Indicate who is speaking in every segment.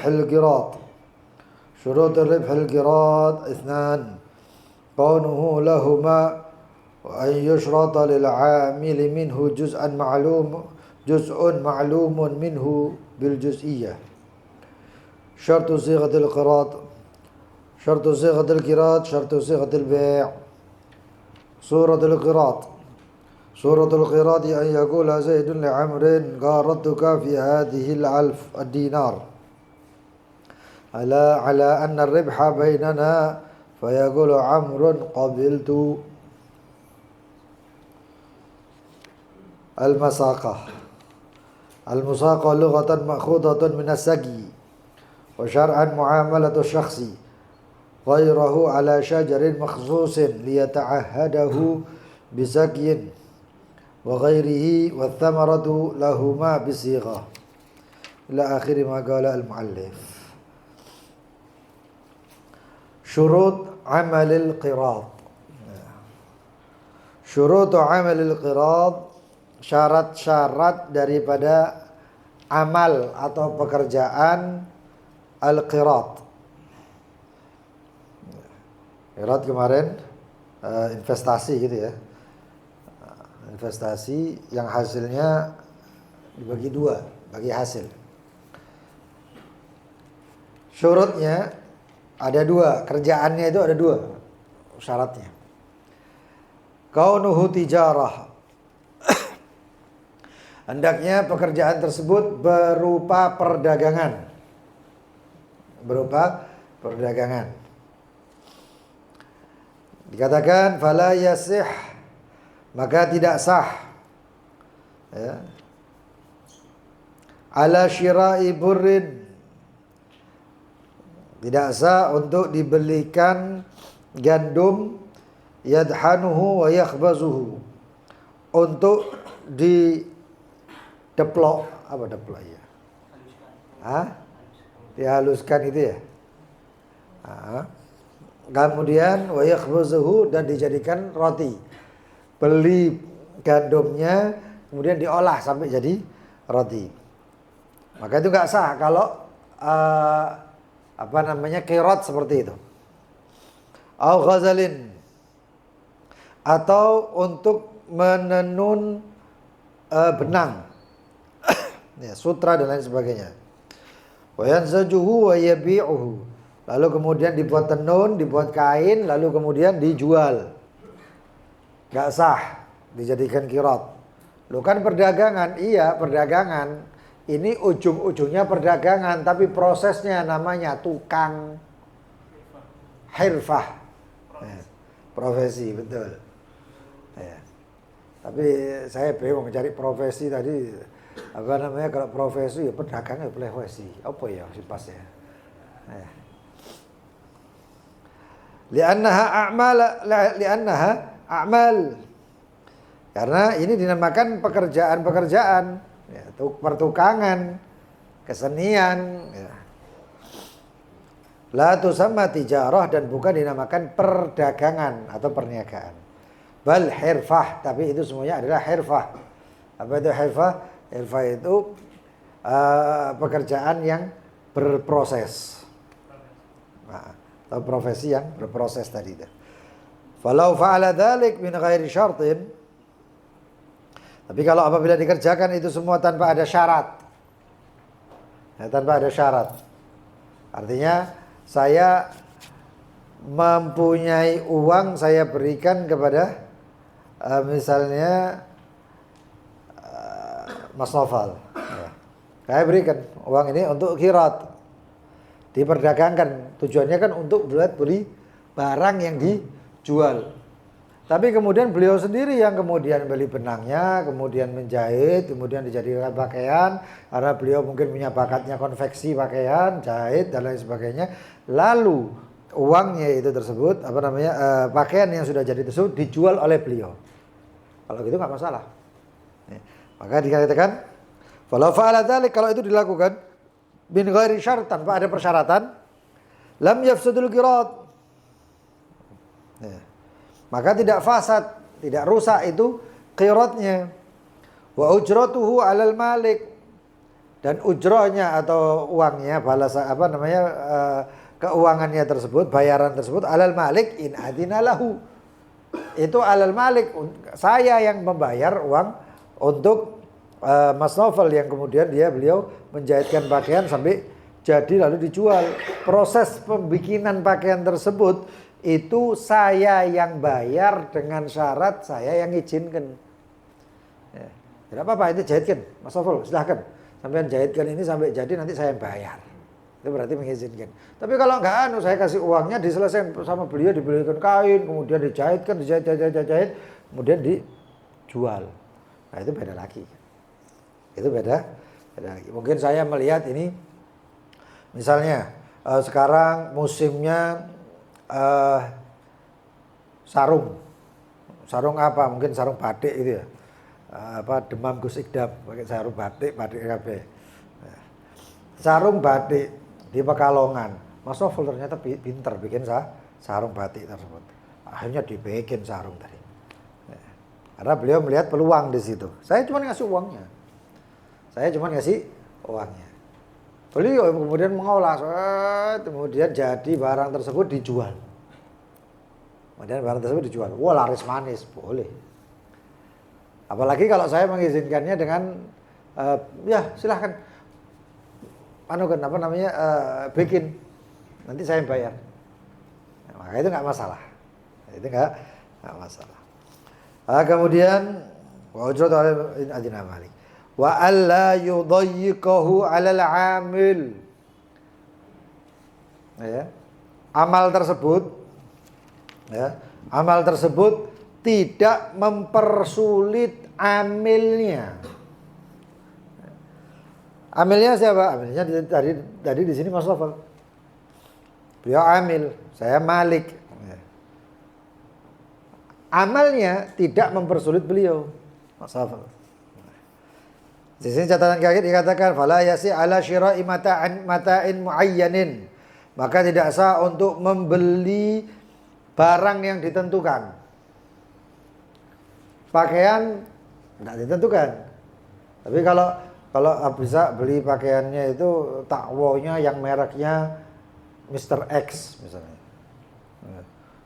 Speaker 1: القراط. شروط ربح القراط 2: كونه لهما وأن يشرط للعامل منه جزء معلوم منه بالجزئية. شرط صيغة القراط. شرط صيغة القراط شرط صيغة البيع. سورة القراط. سورة القراط أن يقول زيد لعمر قارضتك في هذه الدينار على أن الربح بيننا، فيقول عمرو قبلت. المساقة. المساقة لغة مأخوذة من السقي، وشرعا معاملة الشخص غيره على شجر مخصوص ليتعهده بسقي وغيره، والثمرة لهما بصيغة، إلى آخر ما قال المؤلف. Syurut amalil qirat. Syurut amalil qirat, syarat-syarat daripada amal atau pekerjaan al-qirat. Qirat kemarin investasi gitu ya. Investasi yang hasilnya dibagi dua, bagi hasil. Syurutnya ada dua, kerjaannya itu ada dua syaratnya. Kaunuhu tijarah. Hendaknya pekerjaan tersebut berupa perdagangan. Berupa perdagangan. Dikatakan fala yasih, maka tidak sah ya, ala syira'i burrin, tidak sah untuk dibelikan gandum yadhanuhu wa yakhbazuhu, untuk dideplok, apa deplok ya? Dihaluskan itu ya. Kemudian wa yakhbazuhu, dan dijadikan roti. Beli gandumnya kemudian diolah sampai jadi roti. Maka itu enggak sah kalau qirat seperti itu. Au ghazalin, atau untuk menenun benang ya, sutra dan lain sebagainya. Wa yanzajuhu wa yabi'uhu, lalu kemudian dibuat tenun, dibuat kain, lalu kemudian dijual. Gak sah dijadikan qirat. Lu kan perdagangan, iya perdagangan. Ini ujung-ujungnya perdagangan, tapi prosesnya namanya tukang hirfah. Ya, profesi, betul. Ya. Tapi saya bingung mencari profesi tadi. Kalau profesi ya pedagang ya profesi. Apa ya sipasnya? Ya. Li'annaha a'mal. Karena ini dinamakan pekerjaan-pekerjaan, ya, pertukangan, kesenian, ya. La tusamma tijarah, dan bukan dinamakan perdagangan atau perniagaan. Bal hirfah, tapi itu semuanya adalah hirfah. Apa itu hirfah? Hirfah itu pekerjaan yang berproses. Nah, atau profesi yang berproses tadi itu. Falau fa'ala dzalik min ghairi syartin, tapi kalau apabila dikerjakan itu semua tanpa ada syarat, ya, tanpa ada syarat, artinya saya mempunyai uang, saya berikan kepada misalnya Mas Noval, ya. Saya berikan uang ini untuk qirat, diperdagangkan, tujuannya kan untuk beli barang yang dijual. Tapi kemudian beliau sendiri yang kemudian beli benangnya, kemudian menjahit, kemudian dijadikan pakaian, karena beliau mungkin punya bakatnya konveksi pakaian, jahit dan lain sebagainya. Lalu uangnya itu tersebut, pakaian yang sudah jadi tersebut dijual oleh beliau. Kalau gitu nggak masalah. Maka dikatakan, falau fa'ala dzalik, kalau itu dilakukan bin ghairi syart, tanpa ada persyaratan, lam yafsudul qirat. Maka tidak fasad, tidak rusak itu qiratnya. Wa ujratuhu 'alal malik, dan ujrohnya atau uangnya balas apa namanya keuangannya tersebut, bayaran tersebut alal malik in adina lahu. Itu alal malik, saya yang membayar uang untuk Mas Novel yang kemudian beliau menjahitkan pakaian sampai jadi lalu dijual. Proses pembikinan pakaian tersebut itu saya yang bayar dengan syarat saya yang izinkan. Ya. Tidak apa-apa, itu jahitkan Mas Novel, silahkan sampai jahitkan ini sampai jadi nanti saya yang bayar. Itu berarti mengizinkan. Tapi kalau enggak saya kasih uangnya diselesaikan sama beliau, dibelikan kain, kemudian dijahitkan, dijahit, kemudian dijual. Nah itu beda lagi. Itu beda lagi. Mungkin saya melihat ini, misalnya sekarang musimnya sarung apa? Mungkin sarung batik itu ya. Demam Gus Ikdam pakai sarung batik KB. Sarung batik di Pekalongan. Mas Novel ternyata pinter bikin sarung batik tersebut. Akhirnya dibikin sarung tadi. Karena beliau melihat peluang di situ. Saya cuma ngasih uangnya. Beliau kemudian mengolah, kemudian jadi barang tersebut dijual. Wah laris manis, boleh. Apalagi kalau saya mengizinkannya dengan ya silahkan bikin, nanti saya yang bayar. Nah, maka itu nggak masalah. Kemudian wa ujratu adina malik wa alla yudayyiqahu 'alal 'amil. Ya. Amal tersebut tidak mempersulit amilnya. Amilnya siapa? Amilnya tadi di sini Mas Novel. Beliau amil, saya malik. Amalnya tidak mempersulit beliau, Mas Novel. Di sini catatan kaki dikatakan fala yasi ala syira'i mata'in muayyanin. Maka tidak sah untuk membeli barang yang ditentukan. Pakaian tidak ditentukan. Tapi kalau bisa beli pakaiannya itu takwonya yang mereknya Mr. X misalnya.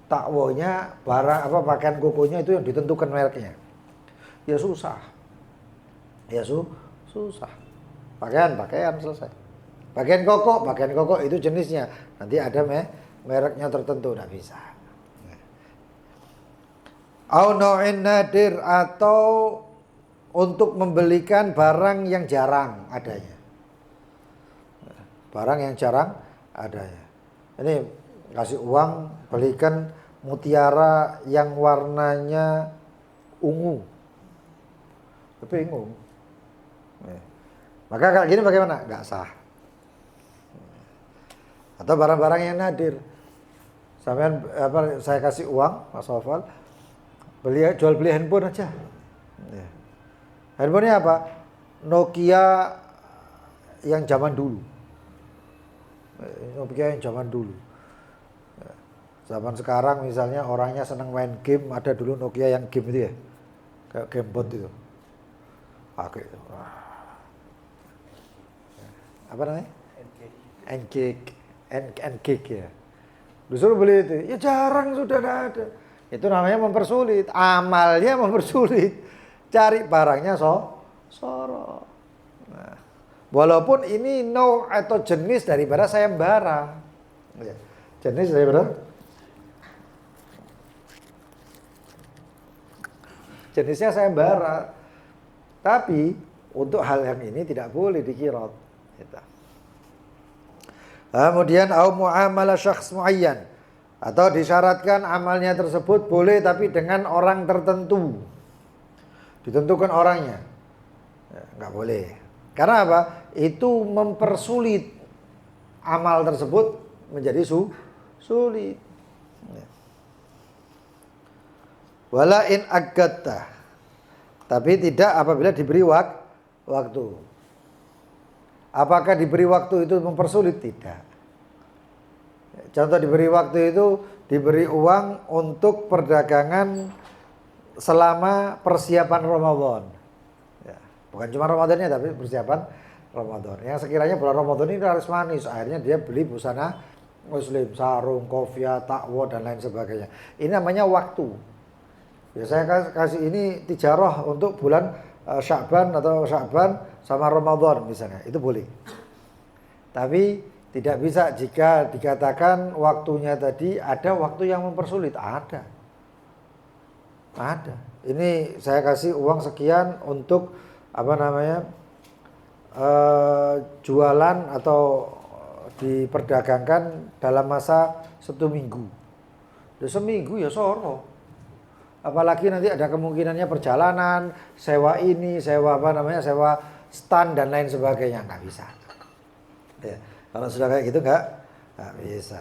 Speaker 1: Takwonya barang pakaian kokonya itu yang ditentukan mereknya. Ya susah. Susah. Pakaian selesai. Pakaian koko itu jenisnya. Nanti ada mereknya tertentu, tidak bisa. Au nau'in nadir, atau untuk membelikan barang yang jarang adanya. Ini kasih uang belikan mutiara yang warnanya ungu. Bingung. Maka kayak gini bagaimana? Nggak sah. Atau barang-barang yang nadir. Saya kasih uang, Mas Novel, jual beli handphone aja. Handphonenya apa? Nokia yang zaman dulu. Zaman sekarang misalnya orangnya senang main game, ada dulu Nokia yang game itu ya, kayak gamebot itu. Pakai itu. Apa namanya? N-Gig ya. Disuruh beli itu, ya jarang sudah ada. Itu namanya mempersulit, amalnya mempersulit. Cari barangnya soro. Nah, walaupun ini atau jenis daripada sayembara. Jenis daripada jenisnya sayembara. Tapi untuk hal yang ini tidak boleh dikirot. Kemudian au muamalah syakhs muayyan, atau disyaratkan amalnya tersebut boleh tapi dengan orang tertentu. Ditentukan orangnya. Enggak boleh. Karena apa? Itu mempersulit amal tersebut menjadi sulit. Wala in agatta, tapi tidak apabila diberi waktu. Apakah diberi waktu itu mempersulit? Tidak. Contoh diberi waktu itu diberi uang untuk perdagangan selama persiapan Ramadan. Ya, bukan cuma Ramadannya tapi persiapan Ramadan. Yang sekiranya bulan Ramadan ini harus manis, akhirnya dia beli busana muslim, sarung, kopiah, takwa dan lain sebagainya. Ini namanya waktu. Ya saya kasih ini tijarah untuk bulan Sya'ban atau Sya'ban sama Ramadan misalnya, itu boleh. Tapi tidak bisa jika dikatakan waktunya tadi ada waktu yang mempersulit. Ada. Ini saya kasih uang sekian untuk jualan atau diperdagangkan dalam masa 1 minggu. Seminggu ya soro. Apalagi nanti ada kemungkinannya perjalanan, sewa ini, sewa stand dan lain sebagainya, nggak bisa. Ya, kalau sudah kayak gitu nggak bisa.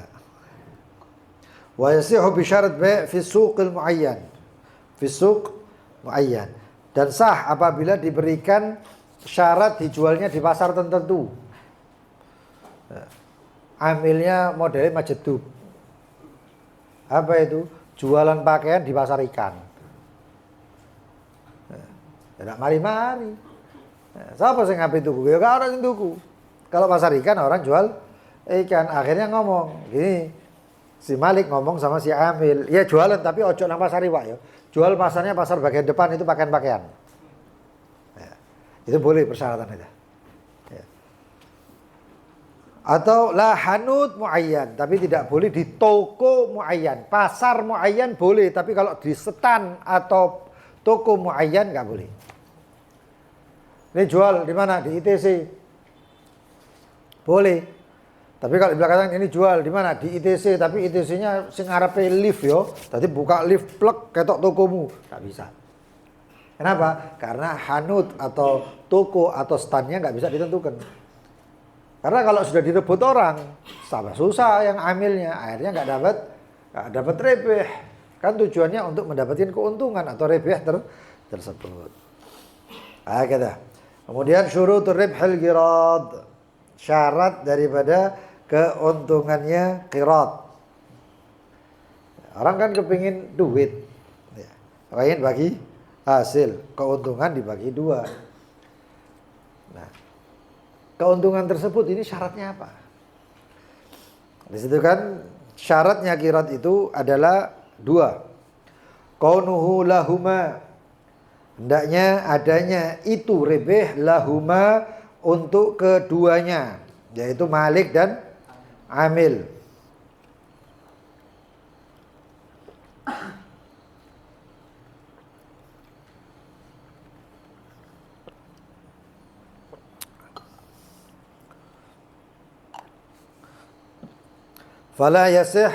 Speaker 1: Wa yasihu bi syarat bai' fi suqil muayyan. Fi suq muayyan. Dan sah apabila diberikan syarat dijualnya di pasar tertentu. Amilnya modelnya majedub. Apa itu? Jualan pakaian di pasar ikan. Tidak mari-mari. Siapa sih ngapain tuku? Ya gak orang yang tuku. Kalau pasar ikan orang jual ikan. Akhirnya ngomong gini, si Malik ngomong sama si Amil, ya jualan tapi ojo nang pasar iwak ya. Jual pasarnya pasar bagian depan itu pakaian-pakaian. Ya, itu boleh persyaratan itu. Ya. Atau la hanud muayyan, tapi tidak boleh di toko muayyan. Pasar muayyan boleh, tapi kalau di stand atau toko muayyan nggak boleh. Ini jual di mana? Di ITC. Boleh. Tapi kalau di belakang ini jual di mana? Di ITC, tapi ITC-nya sing arepe lift yo. Tadi buka lift plek ketok tokomu. Nggak bisa. Kenapa? Karena hanud atau toko atau standnya nggak bisa ditentukan. Karena kalau sudah direbut orang, tambah susah yang amilnya, akhirnya nggak dapat rebeh. Kan tujuannya untuk mendapatkan keuntungan atau rebeh tersebut. Gitu. Kemudian syurutur ribhil qirad. Syarat daripada keuntungannya qirad. Orang kan kepingin duit. Pengen bagi hasil, keuntungan dibagi 2. Nah, keuntungan tersebut ini syaratnya apa? Di situ kan syaratnya qirad itu adalah 2. Kaunuhu lahuma, hendaknya adanya itu rebeh lahuma untuk keduanya, yaitu Malik dan Amil. Fala yasih,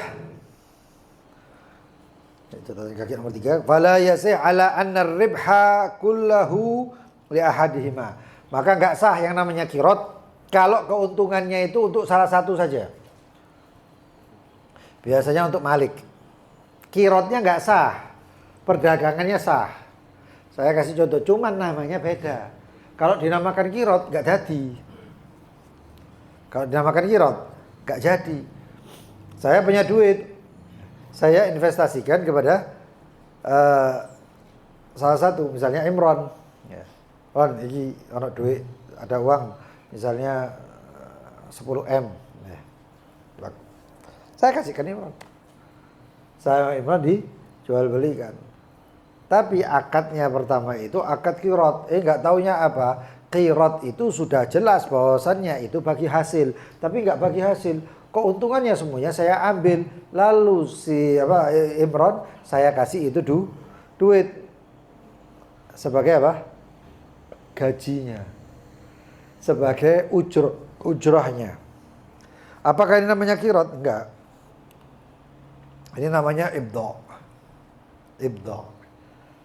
Speaker 1: catatan kaki nomor 3, fala yasih ala anna ar-ribha kullahu li ahadihima. Maka enggak sah yang namanya qirad kalau keuntungannya itu untuk salah satu saja. Biasanya untuk Malik. Qiradnya enggak sah. Perdagangannya sah. Saya kasih contoh, cuman namanya beda. Kalau dinamakan qirad enggak jadi. Kalau dinamakan qirad enggak jadi. Saya punya duit, saya investasikan kepada salah satu, misalnya Imron. Ya. Ini ada duit, ada uang, misalnya 10M. Ya. Saya kasihkan Imron. Saya Imron dijual belikan. Tapi akadnya pertama itu akad qirad. Nggak taunya apa? Qirad itu sudah jelas bahwasannya itu bagi hasil, tapi nggak bagi hasil. Keuntungannya semuanya saya ambil, lalu si Imron saya kasih itu duit sebagai apa? Gajinya, sebagai ujrahnya. Apakah ini namanya qirad? Enggak. Ini namanya ibda.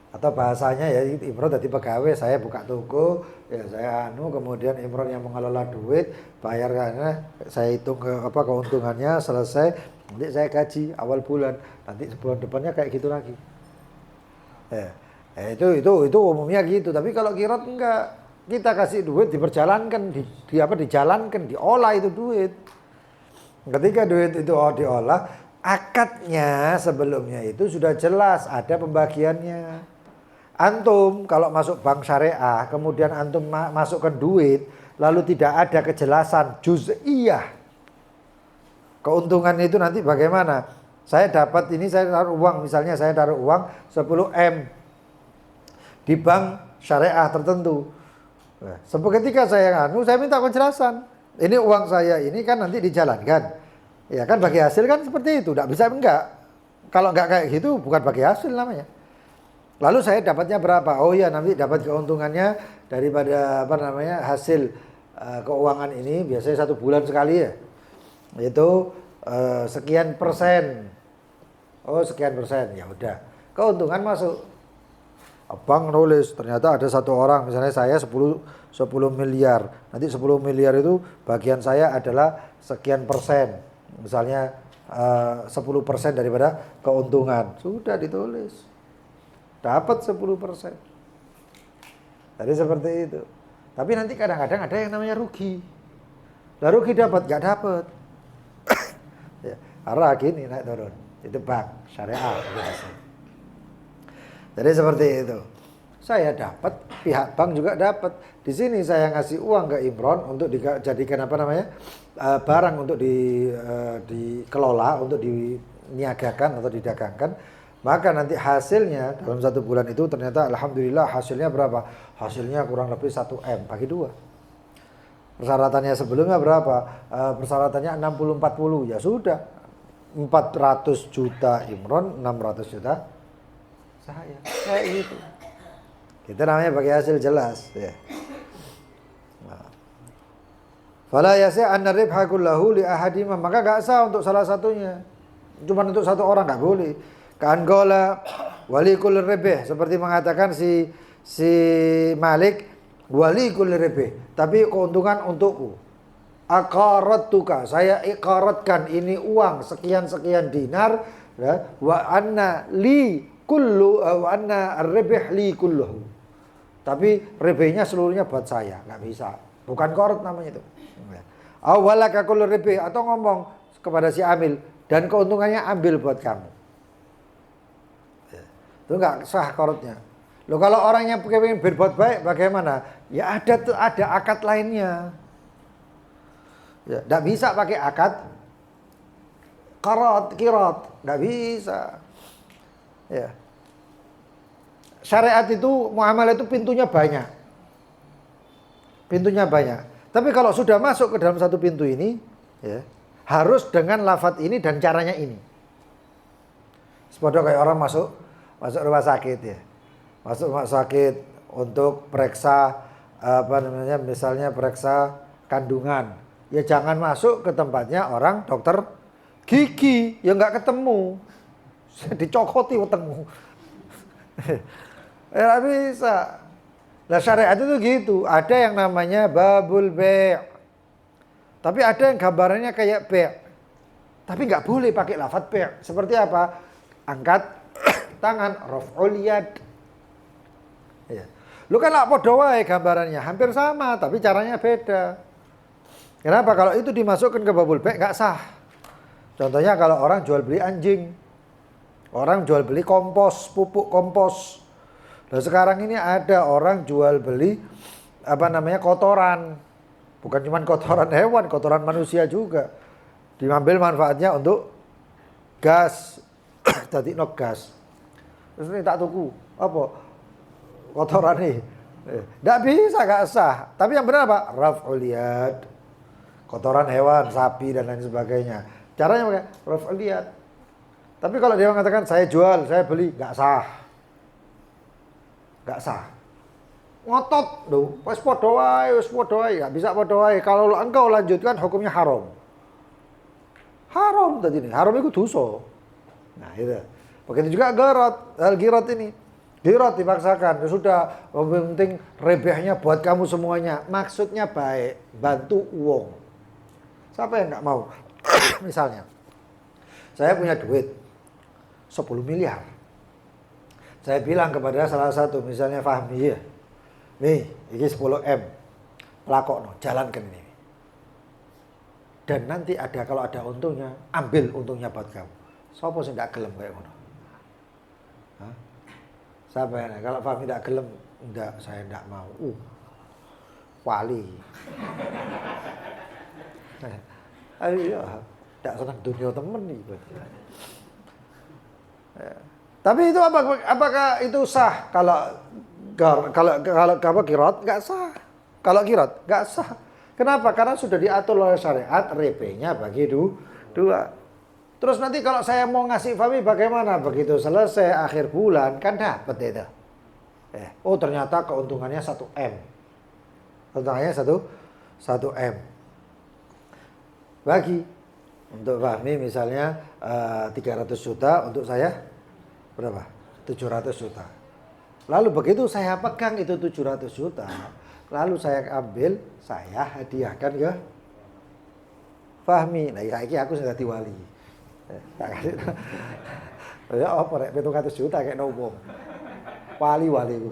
Speaker 1: Atau bahasanya ya Imron jadi pegawai, saya buka toko, ya saya kemudian Imron yang mengelola duit, bayar karena saya hitung keuntungannya, selesai, nanti saya gaji awal bulan, nanti sebulan depannya kayak gitu lagi. Itu umumnya gitu. Tapi kalau qirad enggak, kita kasih duit diperjalankan, dijalankan, diolah itu duit. Ketika duit itu diolah, akadnya sebelumnya itu sudah jelas ada pembagiannya. Antum kalau masuk bank syariah, kemudian antum masukkan duit, lalu tidak ada kejelasan juz'iyah keuntungan itu nanti bagaimana? Saya dapat ini, saya taruh uang, misalnya saya taruh uang 10 M di bank syariah tertentu. Nah, ketika saya minta penjelasan. Ini uang saya ini kan nanti dijalankan. Ya kan bagi hasil kan seperti itu, tidak bisa enggak. Kalau enggak kayak gitu bukan bagi hasil namanya. Lalu saya dapatnya berapa? Oh iya, nanti dapat keuntungannya daripada hasil keuangan ini biasanya 1 bulan sekali ya. Itu sekian persen. Oh sekian persen, ya udah. Keuntungan masuk. Abang nulis ternyata ada 1 orang, misalnya saya 10 miliar. Nanti 10 miliar itu bagian saya adalah sekian persen. Misalnya 10% daripada keuntungan. Sudah ditulis. Dapat 10%. Jadi seperti itu. Tapi nanti kadang-kadang ada yang namanya rugi. Lah rugi dapat, enggak dapat. Ya, arah gini naik turun. Itu bank syariah. Jadi seperti itu. Saya dapat, pihak bank juga dapat. Di sini saya ngasih uang ke Imron untuk dijadikan barang untuk dikelola, untuk diniagakan atau didagangkan. Maka nanti hasilnya dalam 1 bulan itu ternyata alhamdulillah hasilnya berapa? Hasilnya kurang lebih 1 M bagi 2. Persyaratannya sebelumnya berapa? Persyaratannya 60-40, ya sudah. 400 juta Imron, 600 juta saya. Kayak gitu. Itu namanya bagi hasil jelas ya. Fala yasi' anna ribha kullahu li ahadima, maka enggak sah untuk salah satunya. Cuma untuk 1 orang enggak boleh. Kan gola wali kulli ribh, seperti mengatakan si Malik wali kulli ribh, tapi keuntungan untukku. Aqarattuka, saya iqaratkan ini uang sekian dinar ya, wa anna li kullu wa anna ar-ribh li kulluhu. Tapi ribhnya seluruhnya buat saya, enggak bisa. Bukan qarat namanya itu. Awalaka kullu ribh, atau ngomong kepada si amil dan keuntungannya ambil buat kamu. Itu enggak sah qaratnya. Loh kalau orangnya pengen berbuat baik bagaimana? Ya ada akad lainnya. Ya, enggak bisa pakai akad qirat, enggak bisa. Ya. Syariat itu, muamalah itu pintunya banyak. Pintunya banyak. Tapi kalau sudah masuk ke dalam satu pintu ini, ya, harus dengan lafadz ini dan caranya ini. Seperti kayak orang masuk rumah sakit ya. Masuk rumah sakit untuk periksa misalnya periksa kandungan. Ya jangan masuk ke tempatnya orang dokter gigi, ya nggak ketemu. Dicokoti wetengmu. Ya nggak bisa. Nah syariat itu gitu. Ada yang namanya babul bai'. Tapi ada yang gambarannya kayak bai'. Tapi nggak boleh pakai lafadz bai'. Seperti apa? Angkat tangan, raf'ul yad. Ya. Lu kan lah podo wae gambarannya, hampir sama, tapi caranya beda. Kenapa? Kalau itu dimasukkan ke babul bai' nggak sah. Contohnya kalau orang jual beli anjing, orang jual beli kompos, pupuk kompos. Nah sekarang ini ada orang jual beli kotoran. Bukan cuma kotoran hewan, kotoran manusia juga. Diambil manfaatnya untuk gas. Tadi no gas. Terus ini tak tuku. Apa? Kotoran nih. Nggak bisa, nggak sah. Tapi yang benar apa? Raf'ul yad. Kotoran hewan, sapi dan lain sebagainya. Caranya pakai raf'ul yad. Tapi kalau dia mengatakan saya jual, saya beli, nggak sah. Nggak sah. Ngotot, wes podo wae, nggak bisa podo wae. Kalau engkau lanjutkan hukumnya haram. Haram tadi nih, haram itu dosa. Nah itu. Begitu juga girat ini. Girat dipaksakan, ya sudah, yang penting rebehnya buat kamu semuanya. Maksudnya baik, bantu uang. Siapa yang nggak mau? Misalnya, saya punya duit 10 miliar. Saya bilang kepada salah satu, misalnya Fahmi ya, nih, ini 10 M, pelakokno, jalankan ini. Dan nanti kalau ada untungnya, ambil untungnya buat kamu. Siapa sih nggak gelem kayak ngono? Siapa yang kalau Fahmi nggak gelem, enggak, saya nggak mau. wali. Ayo, tidak senang dunia temen nih. Tapi itu apakah itu sah kalau kirat nggak sah. Kalau kirat nggak sah. Kenapa? Karena sudah diatur oleh syariat repenya bagi dua. Terus nanti kalau saya mau ngasih Fahmi bagaimana? Begitu selesai akhir bulan kan dapat itu. Oh ternyata keuntungannya 1M. Keuntungannya 1M. Bagi untuk Fahmi misalnya 300 juta, untuk saya berapa? 700 juta. Lalu begitu saya pegang itu 700 juta, lalu saya ambil, saya hadiahkan ke Fahmi. Nah, ini aku sudah diwali. Ya apa rek 700 juta kayak nopo. Wali-wali.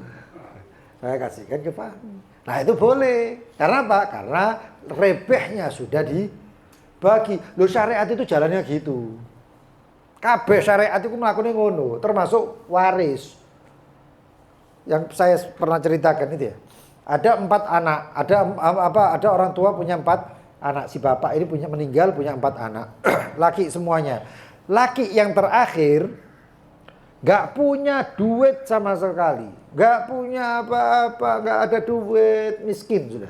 Speaker 1: Saya kasihkan ke Fahmi. Nah, itu boleh. Karena apa? Karena rebehnya sudah dibagi. Loh syariat itu jalannya gitu. Kabeh syariat itu melakukan ngono, termasuk waris. Yang saya pernah ceritakan itu ya. Ada 4 anak, ada orang tua punya 4 anak. Si bapak ini meninggal punya 4 anak. Laki semuanya. Laki yang terakhir gak punya duit sama sekali. Gak punya apa-apa, gak ada duit, miskin sudah.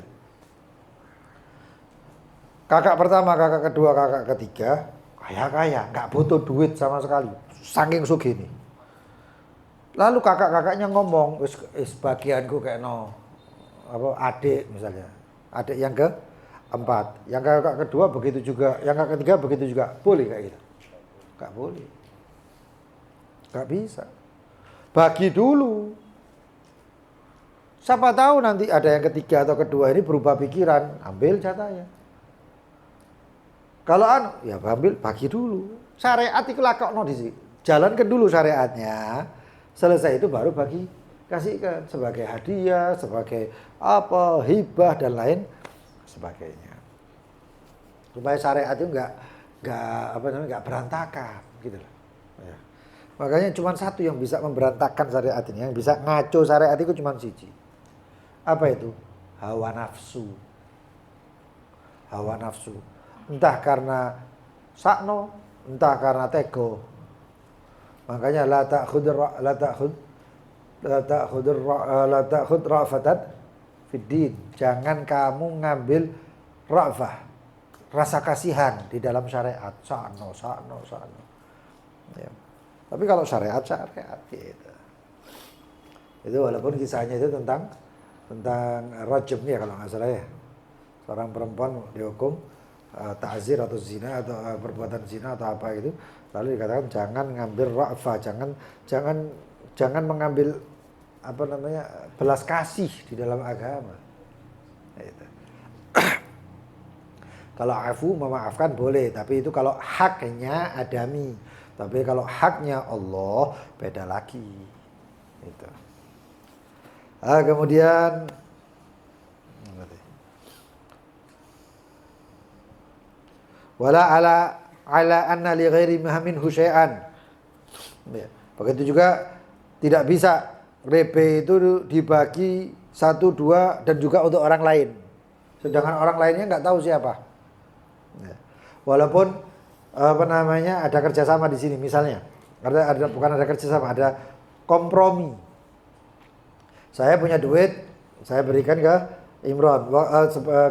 Speaker 1: Kakak pertama, kakak kedua, kakak ketiga kaya, gak butuh duit sama sekali. Saking sugih nih. Lalu kakak-kakaknya ngomong, bagianku kayak adik misalnya. Adik yang keempat. Yang kakak kedua begitu juga. Yang kakak ketiga begitu juga. Boleh kayak gitu? Gak boleh. Gak bisa. Bagi dulu. Siapa tahu nanti ada yang ketiga atau kedua ini berubah pikiran. Ambil jatahnya. Kalau ya ambil, bagi dulu. Syariat itu lakokno di sini. Jalankan dulu syariatnya. Selesai itu baru kasihkan sebagai hadiah, sebagai hibah dan lain sebagainya. Supaya syariat itu enggak berantakan gitu loh. Ya. Makanya cuma satu yang bisa memberantakan syariat ini, yang bisa ngaco syariat itu cuma siji. Apa itu? Hawa nafsu. Hawa nafsu. Entah karena sakno, entah karena tego. Makanya la ta'khud ra'fatan fid din. Jangan kamu ngambil ra'fah, rasa kasihan di dalam syariat. Sakno. Ya. Tapi kalau syariat gitu. Itu walaupun kisahnya itu tentang rajm ya kalau nggak salah ya. Seorang perempuan dihukum ta'zir atau zina atau perbuatan zina atau apa gitu. Lalu dikatakan jangan ngambil ra'fah, jangan mengambil belas kasih di dalam agama. Gitu. Kalau afu memaafkan boleh, tapi itu kalau haknya adami. Tapi kalau haknya Allah beda lagi. Gitu. Kemudian wala ala anna li ghairi minhu syai'an. Begitu juga tidak bisa rebe itu dibagi 1, 2 dan juga untuk orang lain. Sedangkan orang lainnya nggak tahu siapa. Walaupun ada kerjasama di sini misalnya. Bukan ada kerjasama, ada kompromi. Saya punya duit, saya berikan ke Imron,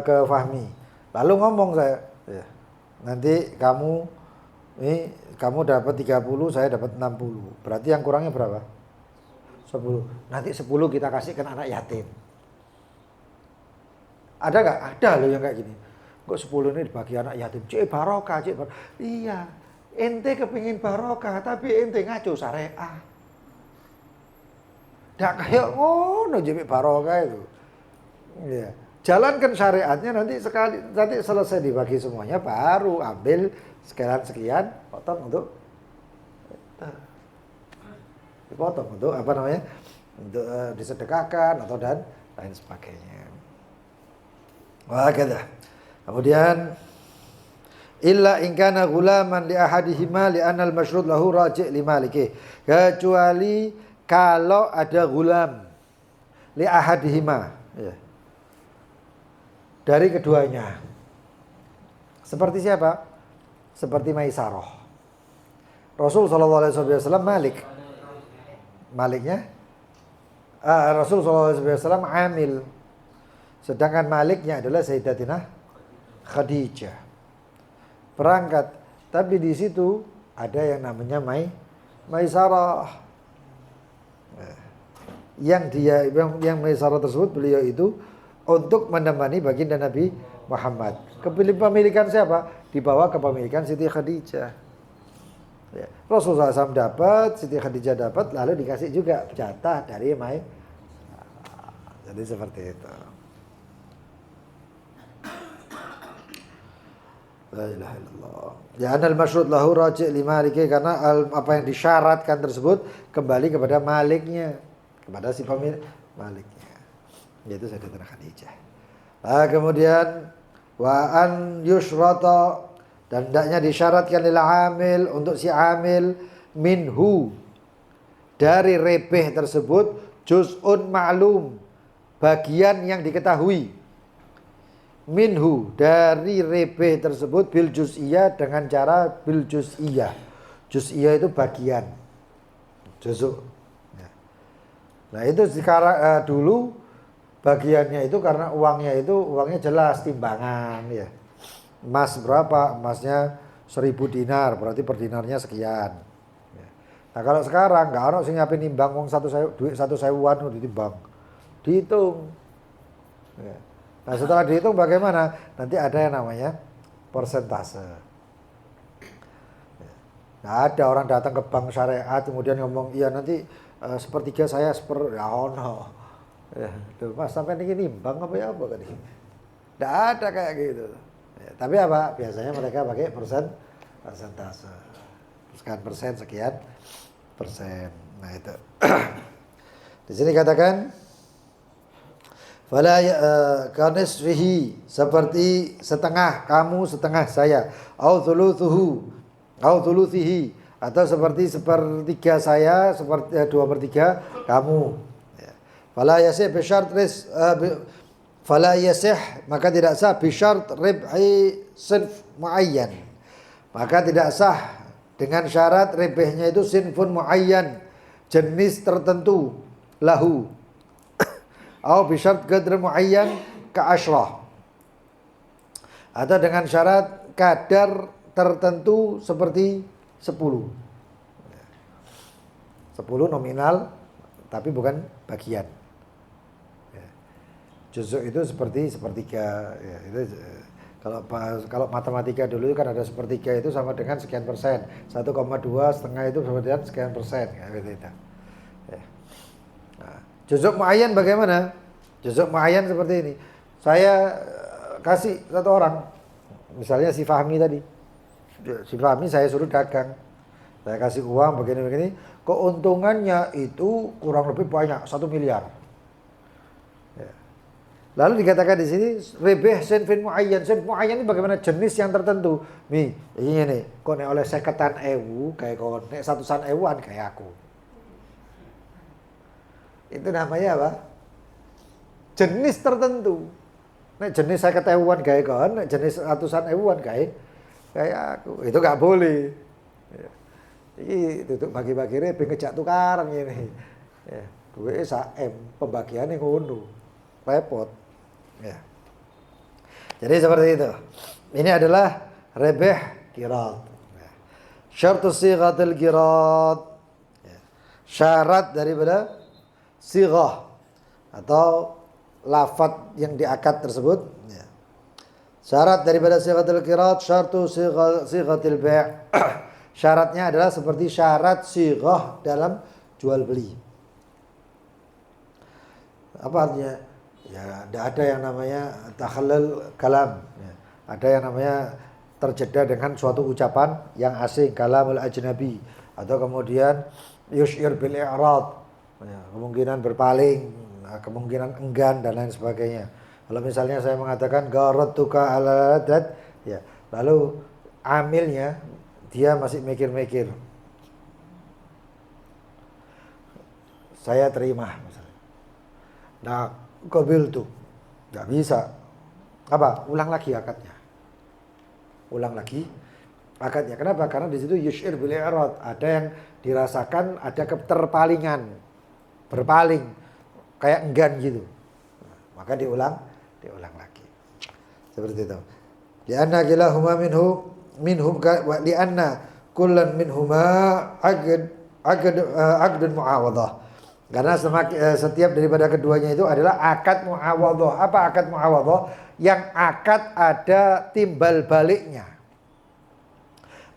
Speaker 1: ke Fahmi. Lalu ngomong saya, nanti kamu dapat 30, saya dapat 60. Berarti yang kurangnya berapa? 10. Nanti 10 kita kasihkan anak yatim. Ada nggak? Ada loh yang kayak gini. Kok 10 ini dibagi anak yatim? Cik barokah. Iya, ente kepingin barokah, tapi ente ngaco syariah. Nggak kayak ngono jepit barokah itu. Iya. Jalankan syariatnya, nanti selesai dibagi semuanya baru ambil sekian potong untuk dipotong untuk untuk disedekahkan atau dan lain sebagainya. Wah gitu. Kemudian illa in kana ghulaman li ahadihima li anna al-mashrud lahu raji' li maliki. Kecuali kalau ada ghulam li ahadihima, ya. dari keduanya. Seperti siapa? Seperti Maisarah. Rasul sallallahu alaihi wasallam Maliknya Rasul sallallahu alaihi wasallam amil. Sedangkan Maliknya adalah Sayyidatina Khadijah. Berangkat, tapi di situ ada yang namanya Maisarah. Yang Maisarah tersebut beliau itu untuk menemani baginda Nabi Muhammad. Kepemilikan siapa? Dibawa kepemilikan Siti Khadijah. Ya. Rasulullah SAW dapat, Siti Khadijah dapat, lalu dikasih juga jatah dari jadi seperti itu. La ilaha illallah. Ya anal masyrud lahu raji' li maliki, karena apa yang disyaratkan tersebut kembali kepada maliknya, kepada si pemilik maliknya, yaitu Sayyidatina Khadijah. Kemudian wa an yushrata, dan hendaknya disyaratkan lil amil, untuk si amil, minhu, dari rebeh tersebut, juz'un ma'lum, bagian yang diketahui, minhu, dari rebeh tersebut, bil juz'iyah, dengan cara bil juz'iyah. Juz'iyah itu bagian, juz'u. Nah itu sekarang dulu bagiannya itu karena uangnya jelas timbangan ya. Emas berapa? Emasnya 1000 dinar, berarti per dinarnya sekian. Nah kalau sekarang nggak ada sing nyiapin nimbang uang duit 1.000 ditimbang, dihitung. Nah setelah dihitung bagaimana? Nanti ada yang namanya persentase. Nah ada orang datang ke bank syariah kemudian ngomong, iya nanti sepertiga saya ya no. Ya, Mas sampai ini nimbang apa ya apa kan ini? Nggak ada kayak gitu. Ya, tapi apa? Biasanya mereka pakai persentase. Sekian persen. Nah itu. Di sini katakan fala kanisfihi, seperti setengah kamu, setengah saya. Au thuluthihi, atau seperti sepertiga saya, seperti 2/3 kamu. Fala yasih bisyart fala yasih, maka tidak sah bisyart ribhi sinf muayyan, maka tidak sah dengan syarat ribihnya itu sinfun muayyan, jenis tertentu, lahu atau bisyart qadr muayyan ka asyrah, atau dengan syarat kadar tertentu seperti 10 nominal tapi bukan bagian. Juzuk itu seperti sepertiga ya, itu kalau matematika dulu kan ada sepertiga itu sama dengan sekian persen, 1,2 setengah itu sama dengan sekian persen ya, gitu. Ya. Nah, juzuk muayyan bagaimana? Juzuk muayyan seperti ini, saya kasih satu orang, misalnya si Fahmi tadi, si Fahmi saya suruh dagang, saya kasih uang begini-begini, keuntungannya itu kurang lebih banyak 1 miliar. Lalu dikatakan di sini ribih sinfin muayyan. Sinfin muayyan ini bagaimana? Jenis yang tertentu. Nih, ini nih, kok nek oleh 50.000 kayak kau, nek 100.000-an kayak aku. Itu namanya apa? Jenis tertentu. Nek jenis 50.000-an kayak kau, nek jenis 100.000-an kayak aku. Itu enggak boleh. Ini tutup bagi-bagi ribih ngejak tukaran ini. Ya, duwe sak M, pembagiannya ngono. Repot. Ya. Jadi seperti itu. Ini adalah ribih qirat. Ya. Syartus sighatil qirat. Ya. Syarat daripada sighah atau lafaz yang diakad tersebut. Ya. Syarat daripada sighatil qirat, syartu sighatil bai'. Syaratnya adalah seperti syarat sighah dalam jual beli. Apa artinya? Ya, tidak ada yang namanya takhallul kalam. Ya. Ada yang namanya terjeda dengan suatu ucapan yang asing, kalamul ajnabi, atau kemudian yusyir bil i'rad, ya, kemungkinan berpaling, kemungkinan enggan dan lain sebagainya. Kalau misalnya saya mengatakan gharadtuka ala ladad, ya, lalu amilnya dia masih mikir-mikir, saya terima misalnya. Nah, qabil tuh nggak bisa, apa? Ulang lagi akadnya. Ulang lagi akadnya. Kenapa? Karena di situ yushir bil i'rad, ada yang dirasakan ada keterpalingan, berpaling kayak enggan gitu. Nah, maka diulang lagi. Seperti itu. Lianna kilahuma minhum lianna kullan minhuma aqdun muawadhah. Karena setiap daripada keduanya itu adalah akad muawadhah. Apa akad muawadhah? Yang akad ada timbal baliknya.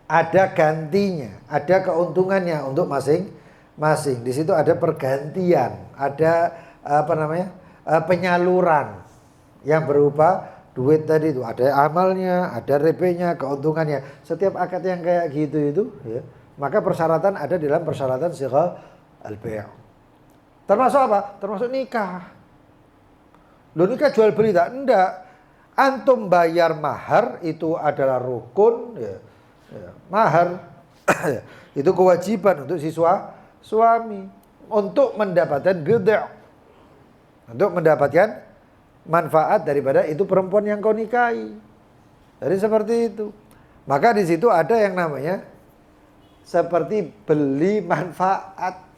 Speaker 1: Ada gantinya, ada keuntungannya untuk masing-masing. Di situ ada pergantian, ada penyaluran yang berupa duit tadi itu. Ada amalnya, ada rebenya, keuntungannya. Setiap akad yang kayak gitu itu, ya, maka persyaratan ada dalam persyaratan sighah al-bai'. Termasuk apa? Termasuk nikah. Loh, nikah jual beli tak? Enggak. Antum bayar mahar itu adalah rukun, ya. Mahar itu kewajiban untuk siswa suami untuk mendapatkan ghidha', untuk mendapatkan manfaat daripada itu perempuan yang kau nikahi. Jadi seperti itu. Maka di situ ada yang namanya seperti beli manfaat.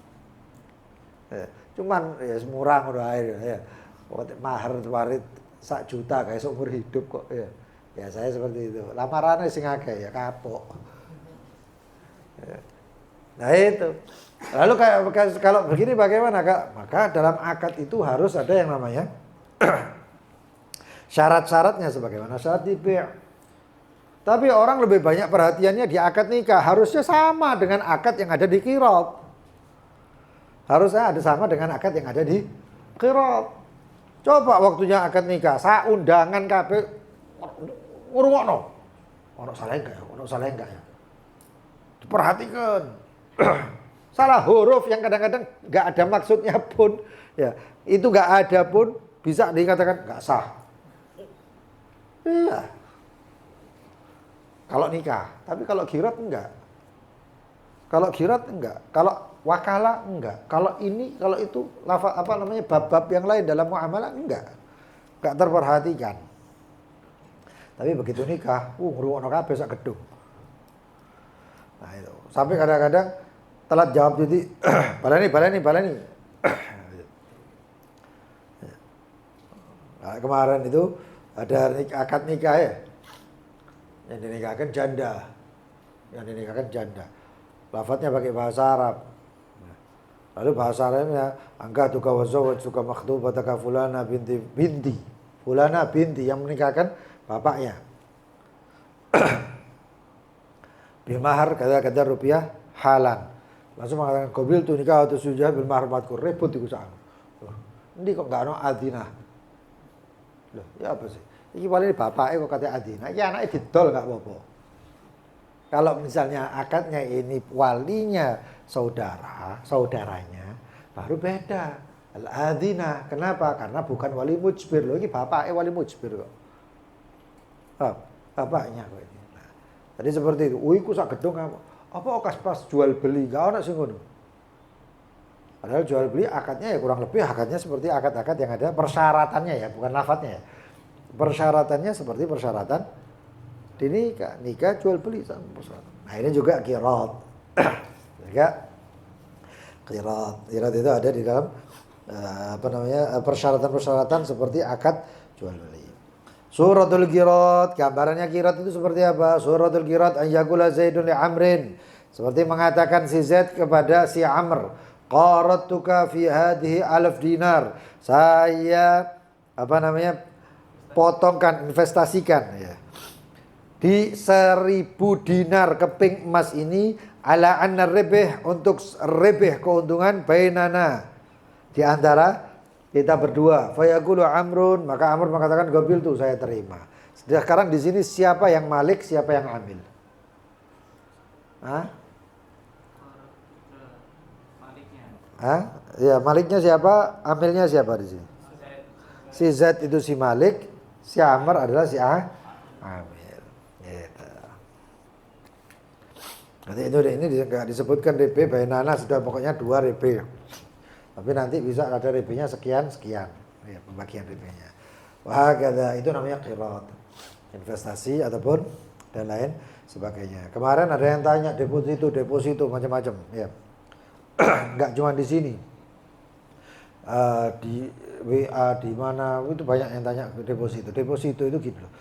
Speaker 1: Cuman ya semurah udah ya. Mahar warid 1 juta kayak seumur hidup kok ya. Ya saya seperti itu. Lamarannya sing akeh ya kapok. Ya. Nah itu. Lalu kalau begini bagaimana Kak? Maka dalam akad itu harus ada yang namanya syarat-syaratnya sebagaimana syarat di bai'. Tapi orang lebih banyak perhatiannya di akad nikah. Harusnya sama dengan akad yang ada di qirat. Harusnya ada sama dengan akad yang ada di qirat. Coba waktunya akad nikah, saya undangan kabeh ngrungokno. Ono salah enggak ya? Ono salah enggak ya? Diperhatikan. Salah huruf yang kadang-kadang enggak ada maksudnya pun, ya, itu enggak ada pun bisa dikatakan enggak sah. Iya. Kalau nikah, tapi kalau qirat enggak. Kalau qirat enggak, kalau wakalah enggak, kalau ini, kalau itu, lafaz bab-bab yang lain dalam muamalah enggak terperhatikan. Tapi begitu nikah, ngrungokno kabeh sak gedung. Nah itu, sampai kadang-kadang telat jawab jadi baleni. Nah, kemarin itu ada akad nikah ya, yang dinikahkan janda, lafadznya pakai bahasa Arab. Lalu bahasa Arabnya angka tuka wazawaj tuka makhdubataka fulana binti fulana binti, yang menikahkan bapaknya. Bil mahar kata rupiah halan. Langsung mengatakan qabil tu nikah atau sujah bil mahar madkur, repot iku sak. Endi kok enggak ono adinah. Loh, ya apa sih? Iki paling bapake kok kate adinah. Ya anake didol enggak apa-apa. Kalau misalnya akadnya ini walinya saudaranya, baru beda. Al-adina. Kenapa? Karena bukan wali mujbir. Loh, ini bapaknya wali mujbir kok. Bapaknya kok ini. Nah, jadi seperti itu. Iku sak gedung apa pas jual beli, gak ono sing ngono. Padahal jual beli akadnya ya kurang lebih akadnya seperti akad-akad yang ada persyaratannya ya, bukan lafadznya ya. Persyaratannya seperti persyaratan nikah jual beli sama persyaratan. Nah, ini juga qirat. Juga qirat itu ada di dalam persyaratan-persyaratan seperti akad jual beli. Suratul qirat, gambarannya qirat itu seperti apa? Suratul qirat an yaqula Zaidun li Amrin, seperti mengatakan si Zaid kepada si Amr, qarattuka fi hadhihi 1000 dinar. Saya potongkan, investasikan ya, di 1000 dinar keping emas ini, ala anna ribih, untuk ribih keuntungan, bainana, di antara kita berdua. Fayaqulu Amrun, maka Amr mengatakan qabil tu, saya terima. Sekarang di sini siapa yang malik, siapa yang amil? Ya, maliknya siapa? Amilnya siapa di sini? Si Z itu si malik, si Amr adalah si amil. Gitu. Nanti ini enggak disebutkan RB bainana, sudah pokoknya 2 RB. Tapi nanti bisa ada RB-nya sekian, ya, pembagian RB-nya. Wah, kata itu namanya qirad. Investasi ataupun dan lain sebagainya. Kemarin ada yang tanya deposito macam-macam, ya. Enggak cuma di sini. Di WA di mana itu banyak yang tanya deposito. Deposito itu gitu loh.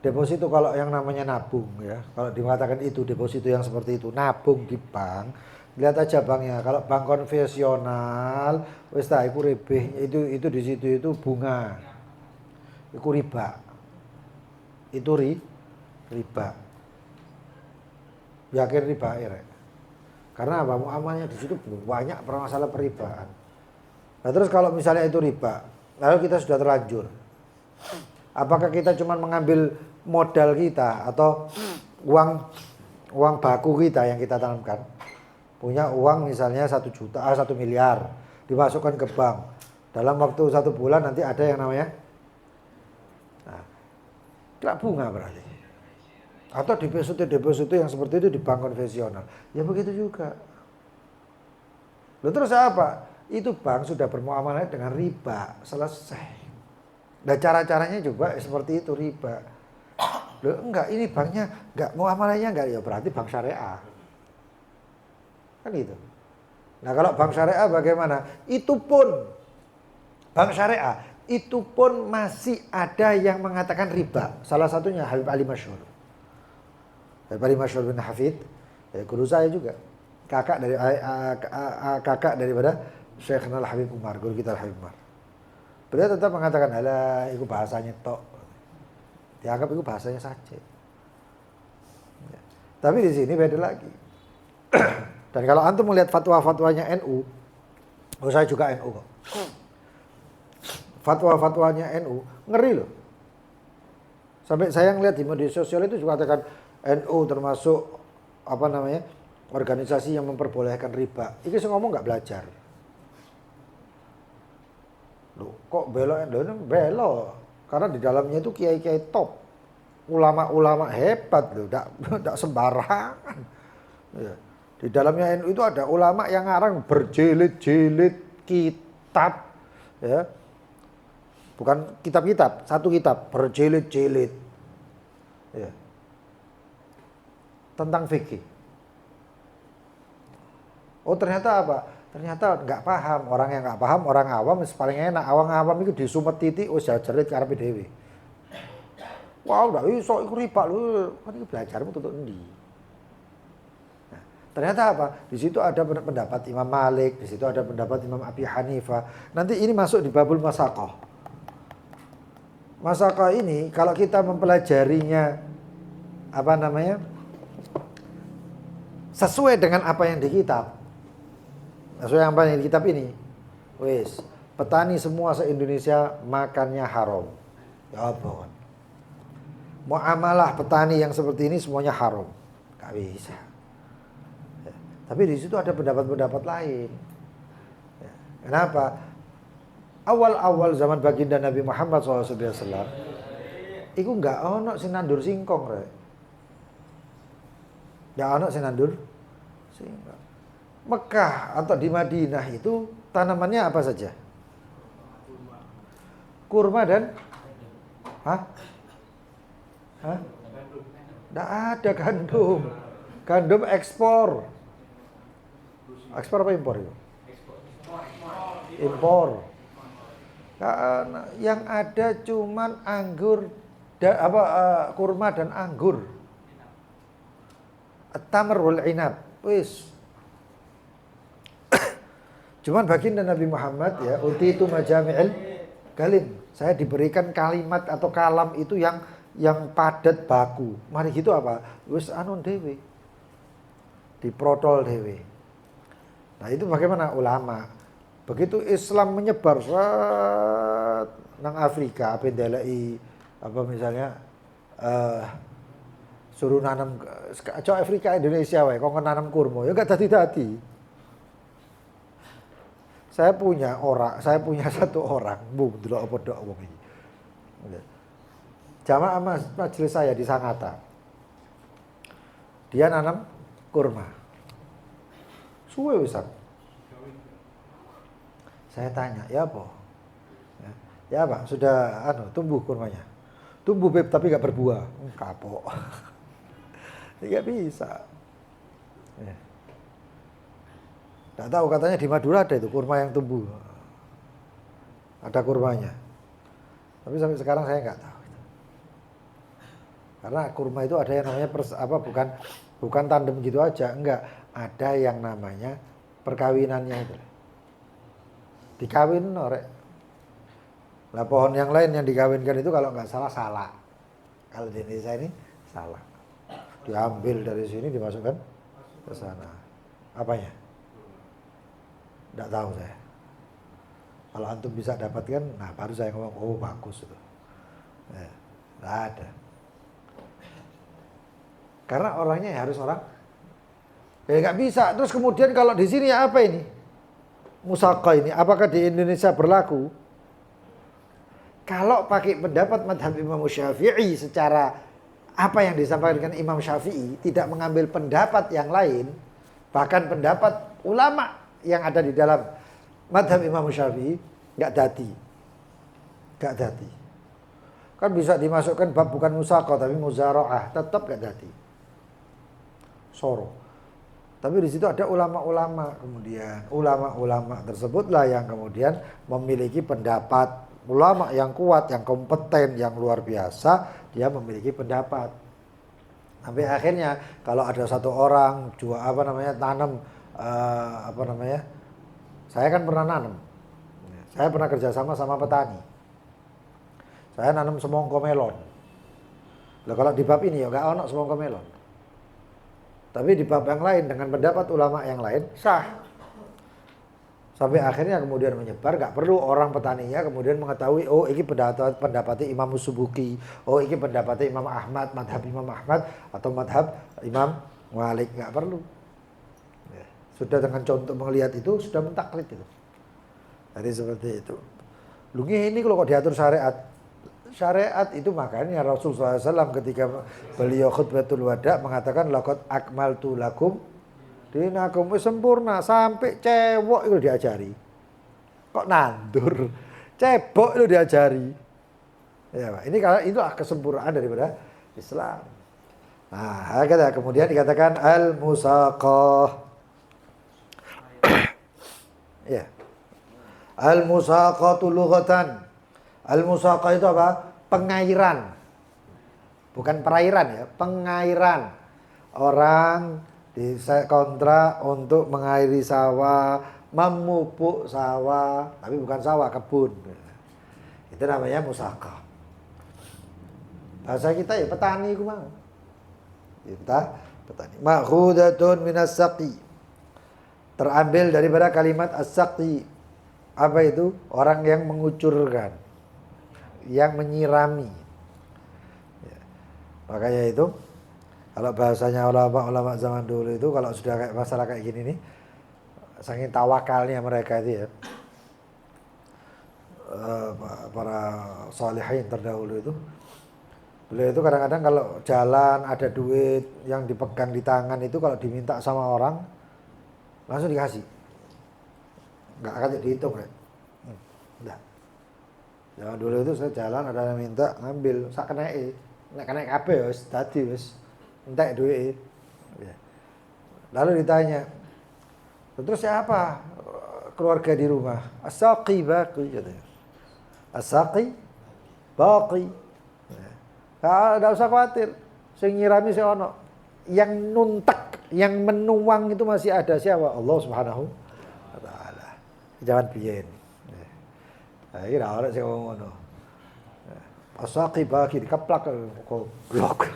Speaker 1: Deposito kalau yang namanya nabung ya, kalau dikatakan itu deposito yang seperti itu, nabung di bank, lihat aja banknya. Kalau bank konvensional, wis ta iku ribeh, itu di situ itu bunga. Iku riba. Itu riba. Yakin riba ya. Karena apa? Muamalnya di situ banyak permasalahan peribaan. Nah terus kalau misalnya itu riba, lalu kita sudah terlanjur, apakah kita cuma mengambil modal kita atau uang baku kita yang kita tanamkan, punya uang misalnya 1 juta, 1 miliar, dimasukkan ke bank, dalam waktu 1 bulan nanti ada yang namanya, nah, kena bunga berarti, atau deposito yang seperti itu di bank konvensional, ya begitu juga. Lalu terus apa? Itu bank sudah bermuamalah dengan riba, selesai. Dan cara-caranya juga seperti itu, riba. Loh enggak, ini banknya enggak, muamalahnya enggak, ya berarti bank syariah. Kan gitu. Nah kalau bank syariah bagaimana? Itu pun, bank syariah, itu pun masih ada yang mengatakan riba. Salah satunya Habib Ali Masyhur. Habib Ali Masyhur bin Hafid, guru saya juga. Kakak daripada Syekhna Al-Habib Umar, guru kita Al-Habib Umar. Beliau tetap mengatakan, alah, itu bahasanya tok. Dianggap itu bahasanya saja. Ya. Tapi di sini beda lagi. Dan kalau antum melihat fatwa-fatwanya NU, saya juga NU kok. Fatwa-fatwanya NU, ngeri loh. Sampai saya ngeliat di media sosial itu juga katakan NU termasuk organisasi yang memperbolehkan riba. Ini saya ngomong nggak belajar. Loh, kok belok? Belok. Karena di dalamnya itu kiai-kiai top. Ulama-ulama hebat loh, enggak sembarangan. Ya. Di dalamnya NU itu ada ulama yang ngarang berjilid-jilid kitab, ya. Bukan kitab-kitab, satu kitab berjilid-jilid. Ya. Tentang fikih. Oh, ternyata apa? Ternyata nggak paham. Orang yang nggak paham, orang awam paling enak. Awang awam itu disumet titik, jerit karepe dhewe. Wah, udah iso iku riba lho. Kan iki belajarmu tutuk endi? Nah, ternyata apa? Di situ ada pendapat Imam Malik, di situ ada pendapat Imam Abi Hanifah. Nanti ini masuk di babul masaqah. Masaqah ini kalau kita mempelajarinya sesuai dengan apa yang di kitab. Sesuai apa yang di kitab ini. Wis, petani semua se-Indonesia makannya haram. Ya apa? Muamalah petani yang seperti ini semuanya haram. Gak bisa. Ya. Tapi di situ ada pendapat-pendapat lain. Ya. Kenapa? Awal-awal zaman baginda Nabi Muhammad SAW, iku nggak ono sing nandur singkong, rek. Nggak ono sing nandur singkong. Mekah atau di Madinah itu tanamannya apa saja? Kurma dan Nggak ada gandum. Gandum ekspor. Ekspor apa impor itu? Impor. Karena yang ada cuman anggur kurma dan anggur. At-tamr wal inab. Wis. Cuman baginda Nabi Muhammad ya, utitu majami'il kalim. Saya diberikan kalimat atau kalam itu yang padat baku. Mari gitu apa? Wis anon dewe. Diprotol dewe. Nah, itu bagaimana ulama? Begitu Islam menyebar nang Afrika, apa ndeleki misalnya suruh nanam Afrika Indonesia wae kok nanam kurma ya gak dadi-dadi. Saya punya satu orang, delok apa dok wong iki. Jamaah majelis saya di Sangatta. Dia nanam kurma. Suwe wisan. Saya tanya, ya apa? Ya Pak, sudah tumbuh kurmanya. Tumbuh Beb tapi nggak berbuah. Kapok. Nggak bisa. Ya. Nggak tahu, katanya di Madura ada itu kurma yang tumbuh. Ada kurmanya. Tapi sampai sekarang saya nggak tahu. Karena kurma itu ada yang namanya bukan tandem gitu aja, enggak. Ada yang namanya perkawinannya itu. Dikawin norek. Nah pohon yang lain yang dikawinkan itu kalau nggak salah. Kalau di Indonesia ini salah. Diambil dari sini dimasukkan ke sana. Apanya? Nggak tahu saya. Kalau antum bisa dapatkan, nah baru saya ngomong, oh bagus itu. Nggak ada. Karena orangnya ya harus orang. Nggak bisa. Terus kemudian kalau di sini apa ini? Musaqah ini, apakah di Indonesia berlaku? Kalau pakai pendapat madhab Imam Syafi'i secara apa yang disampaikan Imam Syafi'i, tidak mengambil pendapat yang lain, bahkan pendapat ulama yang ada di dalam madhab Imam Syafi'i, nggak dadi. Kan bisa dimasukkan bab bukan musaqah tapi muzara'ah, tetap nggak dadi. Soro. Tapi di situ ada ulama-ulama, kemudian ulama-ulama tersebutlah yang kemudian memiliki pendapat. Ulama yang kuat, yang kompeten, yang luar biasa, dia memiliki pendapat. Sampai akhirnya kalau ada satu orang tanam saya kan pernah nanam. Saya pernah kerjasama sama petani. Saya nanam semongko melon. Lah kalau di bab ini ya enggak ono semongko melon. Tapi di bab yang lain dengan pendapat ulama yang lain sah. Sampai akhirnya kemudian menyebar, nggak perlu orang petaninya kemudian mengetahui, oh ini pendapatnya Imam Subuki, oh ini pendapatnya Imam Ahmad, madhab Imam Ahmad atau madhab Imam Malik, nggak perlu. Ya. Sudah dengan contoh melihat itu sudah mentaklid itu. Jadi seperti itu. Ini kalau diatur syariat itu makanya Rasulullah SAW ketika beliau khutbatul wada mengatakan laqad akmaltu lakum dinakum sempurna, sampai cewek itu diajari. Kok nandur? Cebok itu diajari. Ya, Pak. Ini kalau itu kesempurnaan daripada Islam. Nah, kemudian dikatakan al-musaqah. Ya. Al-musaqatu lughatan. Al-musaqah itu apa? Pengairan. Bukan perairan ya, pengairan. Orang di kontrak untuk mengairi sawah, memupuk sawah, tapi bukan sawah, kebun. Itu namanya musaqah. Bahasa kita ya petani ku mau. Kita petani. Ma'khudatun minas saqi. Terambil daripada kalimat as-saqi. Apa itu? Orang yang mengucurkan, yang menyirami. Ya. Makanya itu kalau bahasanya ulama zaman dulu itu kalau sudah kayak masalah kayak gini nih, saking tawakalnya mereka itu ya, para salihin terdahulu itu, beliau itu kadang-kadang kalau jalan ada duit yang dipegang di tangan itu kalau diminta sama orang langsung dikasih, nggak akan dihitung ya. Enggak. Zaman dulu itu saya jalan ada yang minta ngambil sak kena kabeh wis dadi wis entek duit. Lalu ditanya, terus siapa keluarga di rumah? As-saqi baqi katanya. As-saqi baqi. Enggak usah khawatir. Sing nyirami sing ono. Yang nuntek, yang menuang itu masih ada siapa? Allah Subhanahu wa taala. Jangan biyen. Nah, iki ora sing ngono. As-saqi baqi dikeplak kok blok.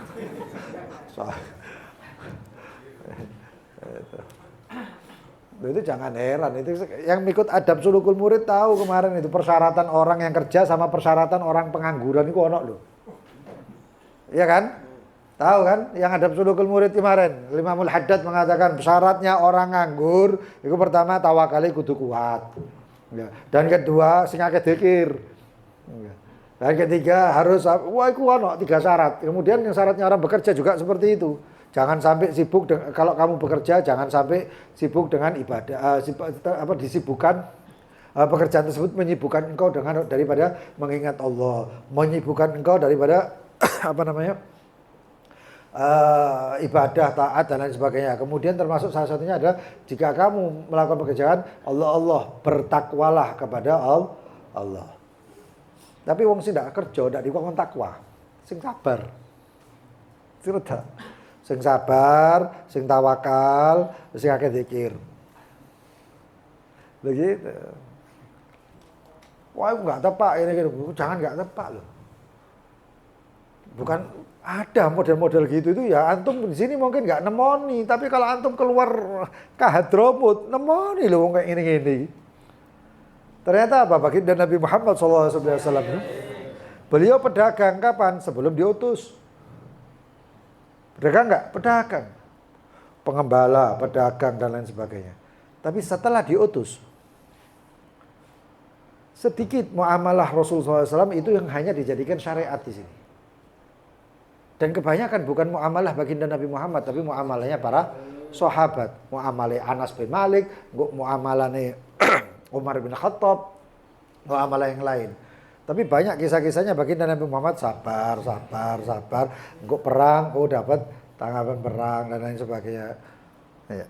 Speaker 1: Itu jangan heran, itu yang ikut adab sulukul murid tahu kemarin itu persyaratan orang yang kerja sama persyaratan orang pengangguran itu ono loh. Iya kan? Tahu kan? Yang adab sulukul murid kemarin, Imamul Haddad mengatakan syaratnya orang nganggur itu pertama tawakali kudu kuat. Dan kedua sing akeh dzikir. Dan ketiga harus itu ono 3 syarat. Kemudian yang syaratnya orang bekerja juga seperti itu. Jangan sampai sibuk kalau kamu bekerja jangan sampai sibuk dengan ibadah disibukkan pekerjaan tersebut menyibukkan engkau daripada mengingat Allah, menyibukkan engkau daripada ibadah, taat dan lain sebagainya. Kemudian termasuk salah satunya adalah jika kamu melakukan pekerjaan Allah, bertakwalah kepada Allah. Tapi wong sing ndak kerja ndak dikon takwa, sing sabar. Sing sabar, sing tawakal, sing akeh zikir. Begitu. Wah, enggak tepat ini gitu. Jangan enggak tepat loh. Bukan ada model-model gitu itu ya antum di sini mungkin nggak nemoni, tapi kalau antum keluar ke Hadramut nemoni loh kayak ini. Ternyata apa baginda Nabi Muhammad SAW beliau pedagang kapan? Sebelum diutus. Pedagang nggak? Pedagang, pengembala, pedagang dan lain sebagainya. Tapi setelah diutus, sedikit muamalah Rasulullah SAW itu yang hanya dijadikan syariat di sini. Dan kebanyakan bukan muamalah baginda Nabi Muhammad, tapi muamalahnya para sahabat. Muamalah Anas bin Malik, muamalahnya Umar bin Khattab, muamalah yang lain. Tapi banyak kisah-kisahnya baginda Nabi Muhammad sabar. Engkau perang, dapat tanggapan perang dan lain sebagainya. Ya.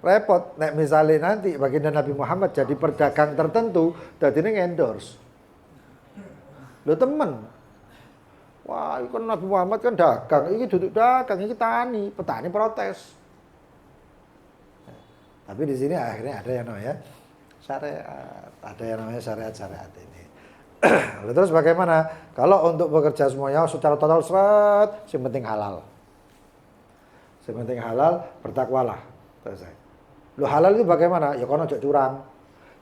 Speaker 1: Repot, nek misalnya nanti baginda Nabi Muhammad jadi pedagang tertentu, jadi ini endorse. Lo temen. Wah, kan Nabi Muhammad kan dagang, ini duduk dagang, ini petani protes. Tapi di sini akhirnya ada yang namanya syariat ini. Lalu terus bagaimana? Kalau untuk bekerja semuanya secara total yang penting halal. Yang penting halal, bertakwalah. Selesai. Lu halal itu bagaimana? Ya kono ojo curang.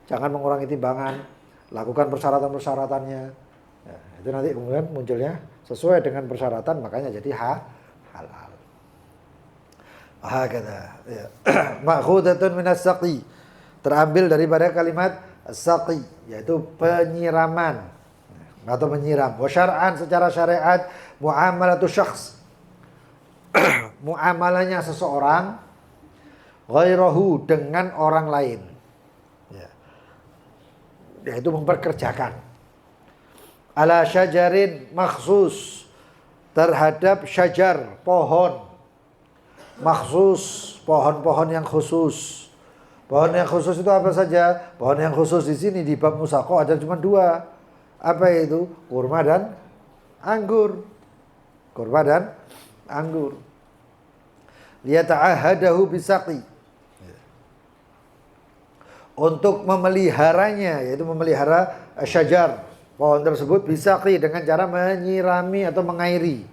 Speaker 1: Jangan mengurangi timbangan, lakukan persyaratan-persyaratannya. Ya, itu nanti kemudian munculnya sesuai dengan persyaratan, makanya jadi halal. Kata ya. Ma'khudatun minas saqi, terambil daripada kalimat saqi, yaitu penyiraman atau menyiram. Wa syar'an, secara syariat, muamalatu syakhs, muamalahnya seseorang ghairahu, dengan orang lain, ya. Yaitu memperkerjakan ala syajarin makhsus, terhadap syajar, pohon makhsus, pohon-pohon yang khusus. Pohon yang khusus itu apa saja? Pohon yang khusus di sini di bab musaqah ada cuma dua. Apa itu? Kurma dan anggur. Kurma dan anggur. Liyata'ahadahu bisaqi, untuk memeliharanya, yaitu memelihara syajar, pohon tersebut, bisaqi, dengan cara menyirami atau mengairi.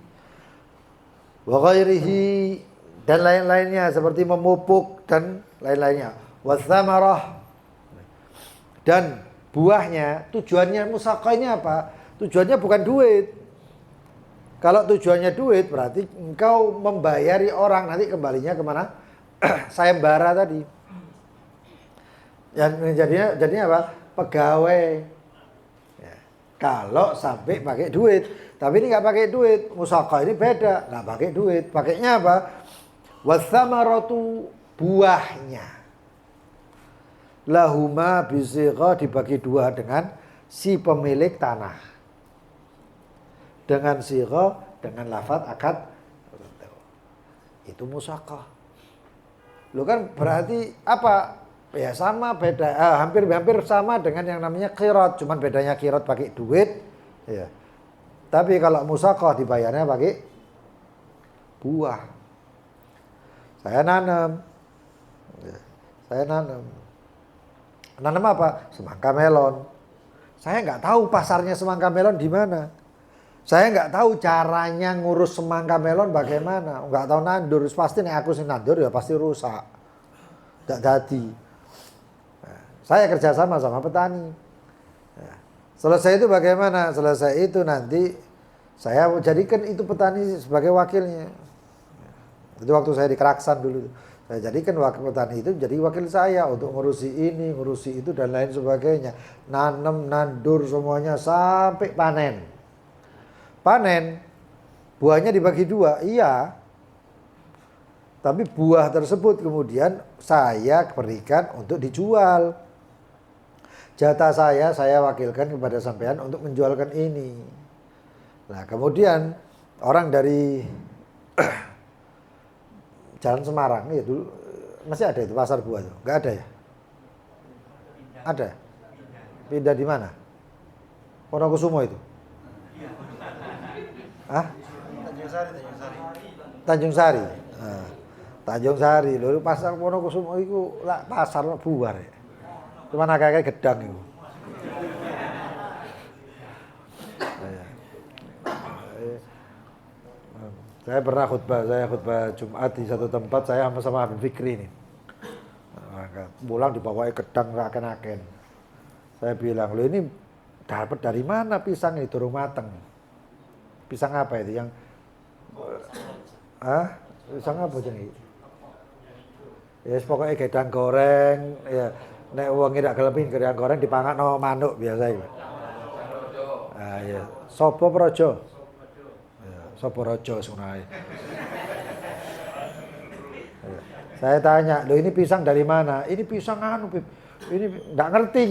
Speaker 1: Wa ghairihi, dan lain-lainnya seperti memupuk dan lain-lainnya. Watsamarah, dan buahnya. Tujuannya musaqah ini apa? Tujuannya bukan duit. Kalau tujuannya duit berarti engkau membayari orang, nanti kembalinya kemana? Sayembara tadi. Yang jadinya apa? Pegawai. Ya. Kalau sampai pakai duit, tapi ini nggak pakai duit. Musaqah ini beda, nggak pakai duit. Pakainya apa? Watsamaratu, buahnya. Lahuma bisigha, dibagi dua dengan si pemilik tanah. Dengan sigha, dengan lafaz akad. Itu musaqah. Lo kan berarti apa? Ya sama, beda, hampir sama dengan yang namanya qirat, cuman bedanya qirat pakai duit, ya. Tapi kalau musaqah dibayarnya pakai buah. Saya nanam, nanam apa? Semangka melon. Saya nggak tahu pasarnya semangka melon di mana. Saya nggak tahu caranya ngurus semangka melon bagaimana. Nggak tahu nandur, pasti nih aku sih nandur ya pasti rusak, nggak jadi. Saya kerjasama sama petani. Selesai itu bagaimana? Selesai itu nanti saya jadikan itu petani sebagai wakilnya. Itu waktu saya di Keraksan dulu. Saya jadikan wakil petani itu jadi wakil saya untuk ngurusi ini, ngurusi itu dan lain sebagainya. Nanam, nandur semuanya sampai panen. Panen, buahnya dibagi dua, iya. Tapi buah tersebut kemudian saya berikan untuk dijual. Jatah saya wakilkan kepada sampean untuk menjualkan ini. Nah, kemudian orang dari Jalan Semarang ya dulu masih ada itu pasar buah tuh. Enggak ada ya? Ada. Pindah di mana? Wonokusumo itu. Hah? Tanjung Sari. Nah, Tanjung Sari lho pasar Wonokusumo iku lak pasar buah ya. Cuman agak-agak gedang itu. Saya pernah khutbah Jumat di satu tempat, saya sama Habib Fikri ini. Pulang dibawain gedang raken-raken. Saya bilang, "Lo ini dapat dari mana pisang ini durung mateng?" Pisang apa itu yang pisang apa jenenge? Ya pokoknya gedang goreng, ya nek wong ndak gelem gedang goreng dipangakno manuk biasa iku. Ah ya, Sopo Projo. Ya, Sopo Rojo sunai. Saya tanya, "Loh ini pisang dari mana?" "Ini pisang anu, Bib. Ini enggak ngerti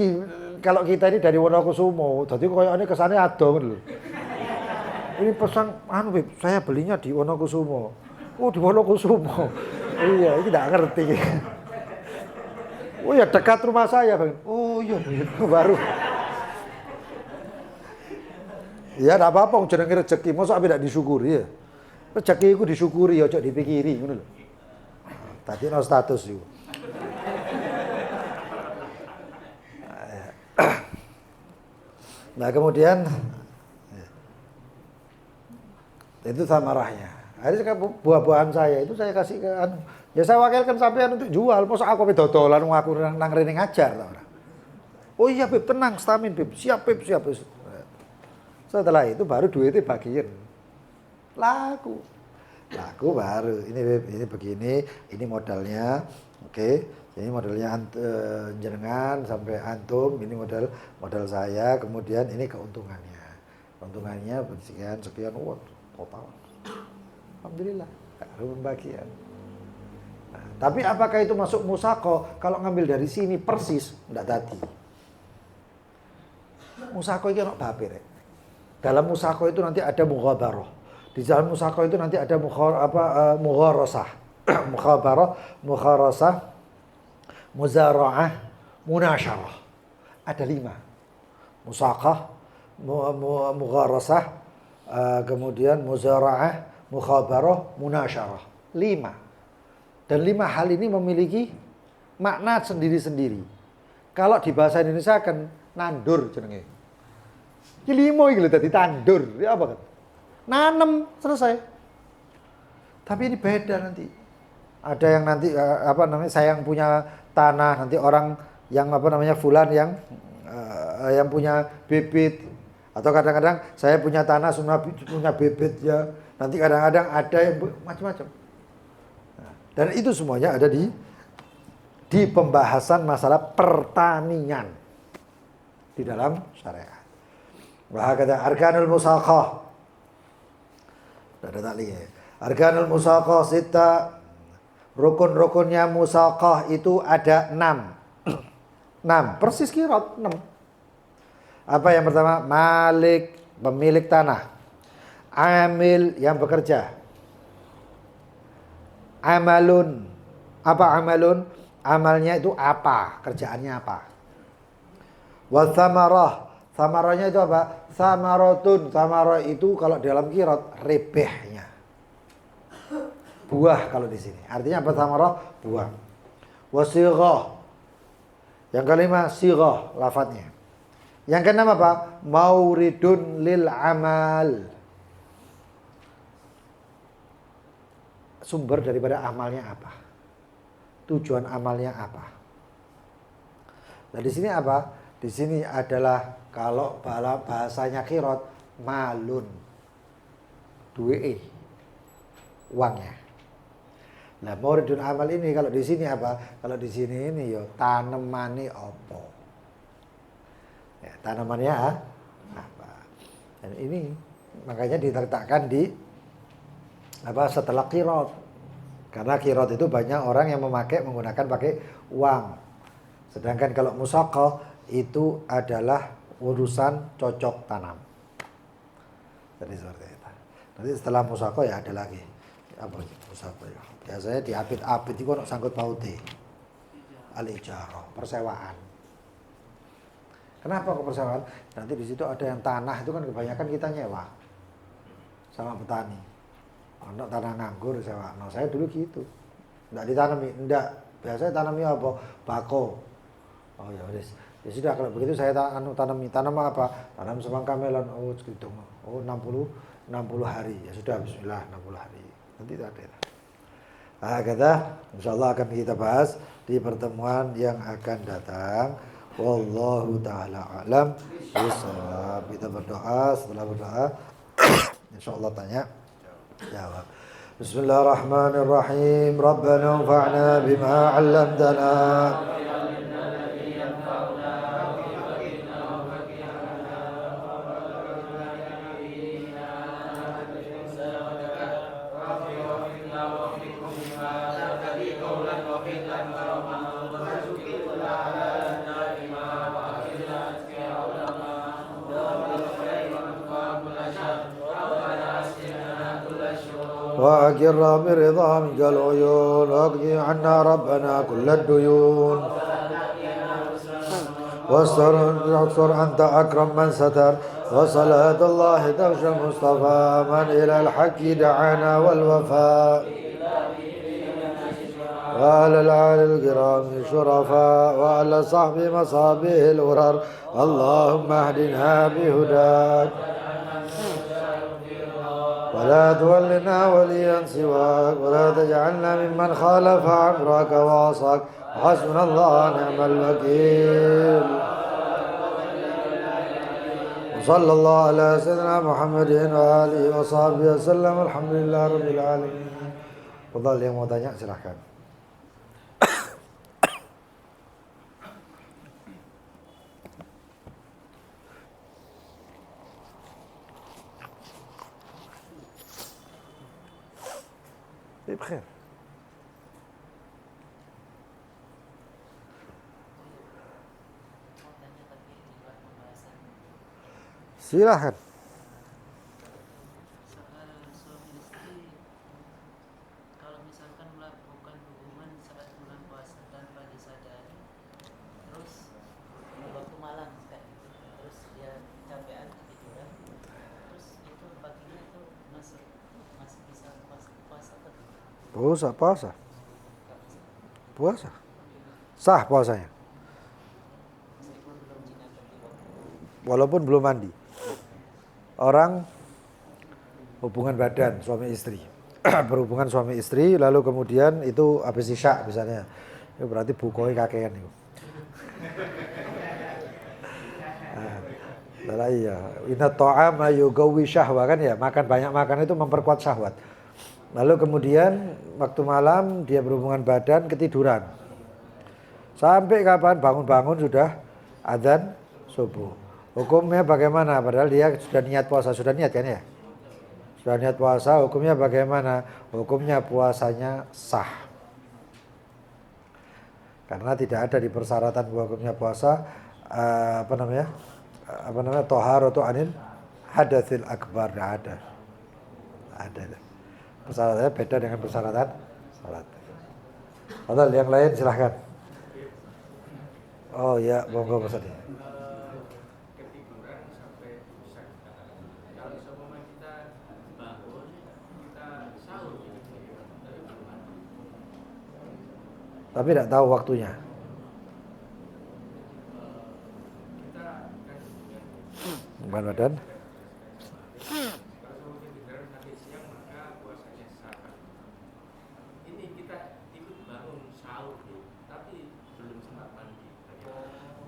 Speaker 1: kalau kita ini dari Wonokusumo. Dadi koyone kesane ado ngono lho. Ini pisang anu, Bib. Saya belinya di Wonokusumo." "Oh, di Wonokusumo." Iya, ini enggak ngerti. "Oh ya dekat rumah saya, Bang." "Oh iya, baru." Ya enggak apa-apa jenenge rezeki, mosok tidak disyukuri ya. Rezeki iku disyukuri ojo dipikiri ngono lho. Tadi no status itu. Nah kemudian itu samarahnya. Akhirnya buah-buahan saya itu saya kasih ke ya saya wakilkan sampean untuk jual. Masa aku dodolan aku nang rene ngajar ta ora. "Oh iya Beb, tenang, stamin Beb. Siap Beb, siap." Setelah itu baru duitnya bagian. Laku baru ini begini, ini modalnya, oke, ini modalnya jenengan sampai antum, ini modal saya, kemudian ini keuntungannya sekian, wah total, alhamdulillah, baru pembagian. Nah, tapi apakah itu masuk musako? Kalau ngambil dari sini persis, enggak tadi. Musako itu nak babir. Dalam musako itu nanti ada mughabarah. Di dalam musako itu nanti ada mugharasah. Mugharasah, muzara'ah, munasyarah. Ada 5. Musaqah, mugharasah, kemudian muzara'ah, mukhabarah, munasyarah. 5. Dan 5 hal ini memiliki makna sendiri-sendiri. Kalau di bahasa Indonesia kan nandur jenenge. Ki 5 iki lho dadi tandur. Ya apa kan? Nanem selesai. Tapi ini beda nanti. Ada yang nanti saya yang punya tanah, nanti orang yang fulan yang punya bibit, atau kadang-kadang saya punya tanah punya bibit ya. Nanti kadang-kadang ada yang macam-macam. Dan itu semuanya ada di pembahasan masalah pertanian di dalam syariat. Wah kata arkanul musaqah. Ada tali ya. Arkanul musaqah sita, rukun-rukunnya musaqah itu ada 6. 6, persis kirot 6. Apa yang pertama? Malik, pemilik tanah. Amil, yang bekerja. Amalun, apa amalun? Amalnya itu apa? Kerjaannya apa? Wathamarah, samarahnya itu apa? Samaratun, samarah itu kalau dalam kirot rebehnya. Buah kalau di sini. Artinya apa samarah? Buah. Wasighah. Yang kelima sighah lafadznya. Yang keenam apa? Mauridun lil amal. Sumber daripada amalnya apa? Tujuan amalnya apa? Nah di sini apa? Di sini adalah kalau bahasanya kirot malun, duwe uangnya. Nah mauridun amal ini kalau di sini apa? Kalau di sini ini yo tanemane apa? Ya, tanamannya apa? Dan ini makanya diletakkan di setelah kirot. Karena kirot itu banyak orang yang menggunakan pakai uang. Sedangkan kalau musaqah itu adalah urusan cocok tanam. Jadi seperti itu. Nanti setelah musako ya ada lagi. Apa musako ya? Biasanya diapit-apit itu kok sangkut paute. Al-ijarah, persewaan. Kenapa kok persewaan? Nanti di situ ada yang tanah itu kan kebanyakan kita nyewa sama petani. Untuk tanah nganggur sewa. Nah, saya dulu gitu. Enggak ditanami, enggak. Biasanya tanami apa? Bako. Oh ya wis. Ya sudah kalau begitu saya tanami. Tanam apa? Tanam semangka melon. Oh gitu. Oh 60 hari. Ya sudah bismillah 60 hari. Nanti ada. Nah, kata insyaallah akan kita bahas di pertemuan yang akan datang. Wallahu taala alam bissawab. Kita berdoa, setelah berdoa insyaallah tanya jawab. Bismillahirrahmanirrahim. Rabbana anfa'na bima 'allamtana. وأقر برضا منك العيون واقضي عنا ربنا كل الديون واستر أنت أكرم من ستر وصلاة الله تغشى المصطفى من إلى الحق دعانا والوفاء وعلى الآل الكرام الشرفاء وعلى صحب مصابه الغرر اللهم اهدنا بهداك ولا تولنا وليا سواك ولا تجعلنا ممن خالف أمرك وعصاك حسبنا الله ونعم الوكيل وصلى الله على سيدنا محمد وآله وصحبه وسلم الحمد لله رب العالمين. Fadhal yang mau tanya silahkan. بخير. Silahkan.
Speaker 2: Kalau misalkan melakukan hubungan saat bulan puasa tanpa disadari, terus waktu malam kayak gitu, terus dia capean ketiduran, terus itu paginya itu masih bisa puasa atau tidak?
Speaker 1: Puasa. Sah puasanya. Walaupun belum mandi. Orang hubungan badan suami istri. Berhubungan suami istri lalu kemudian itu habis isya misalnya. Itu berarti bukoi kakean itu. Nah, iya. Inna ta'ama yugawi syahwa kan ya, makan banyak makan itu memperkuat syahwat. Lalu kemudian waktu malam dia berhubungan badan ketiduran. Sampai kapan bangun-bangun sudah adzan subuh. Hukumnya bagaimana? Padahal dia sudah niat puasa, sudah niat kan ya? Sudah niat puasa, hukumnya bagaimana? Hukumnya puasanya sah. Karena tidak ada di persyaratan hukumnya puasa toharatu anil hadatsil akbar, tidak ada. Ada. Persyaratannya beda dengan persyaratan salat. Padahal yang lain silahkan. Oh ya, monggo Mas Adi. Tapi tidak tahu waktunya. Beban badan.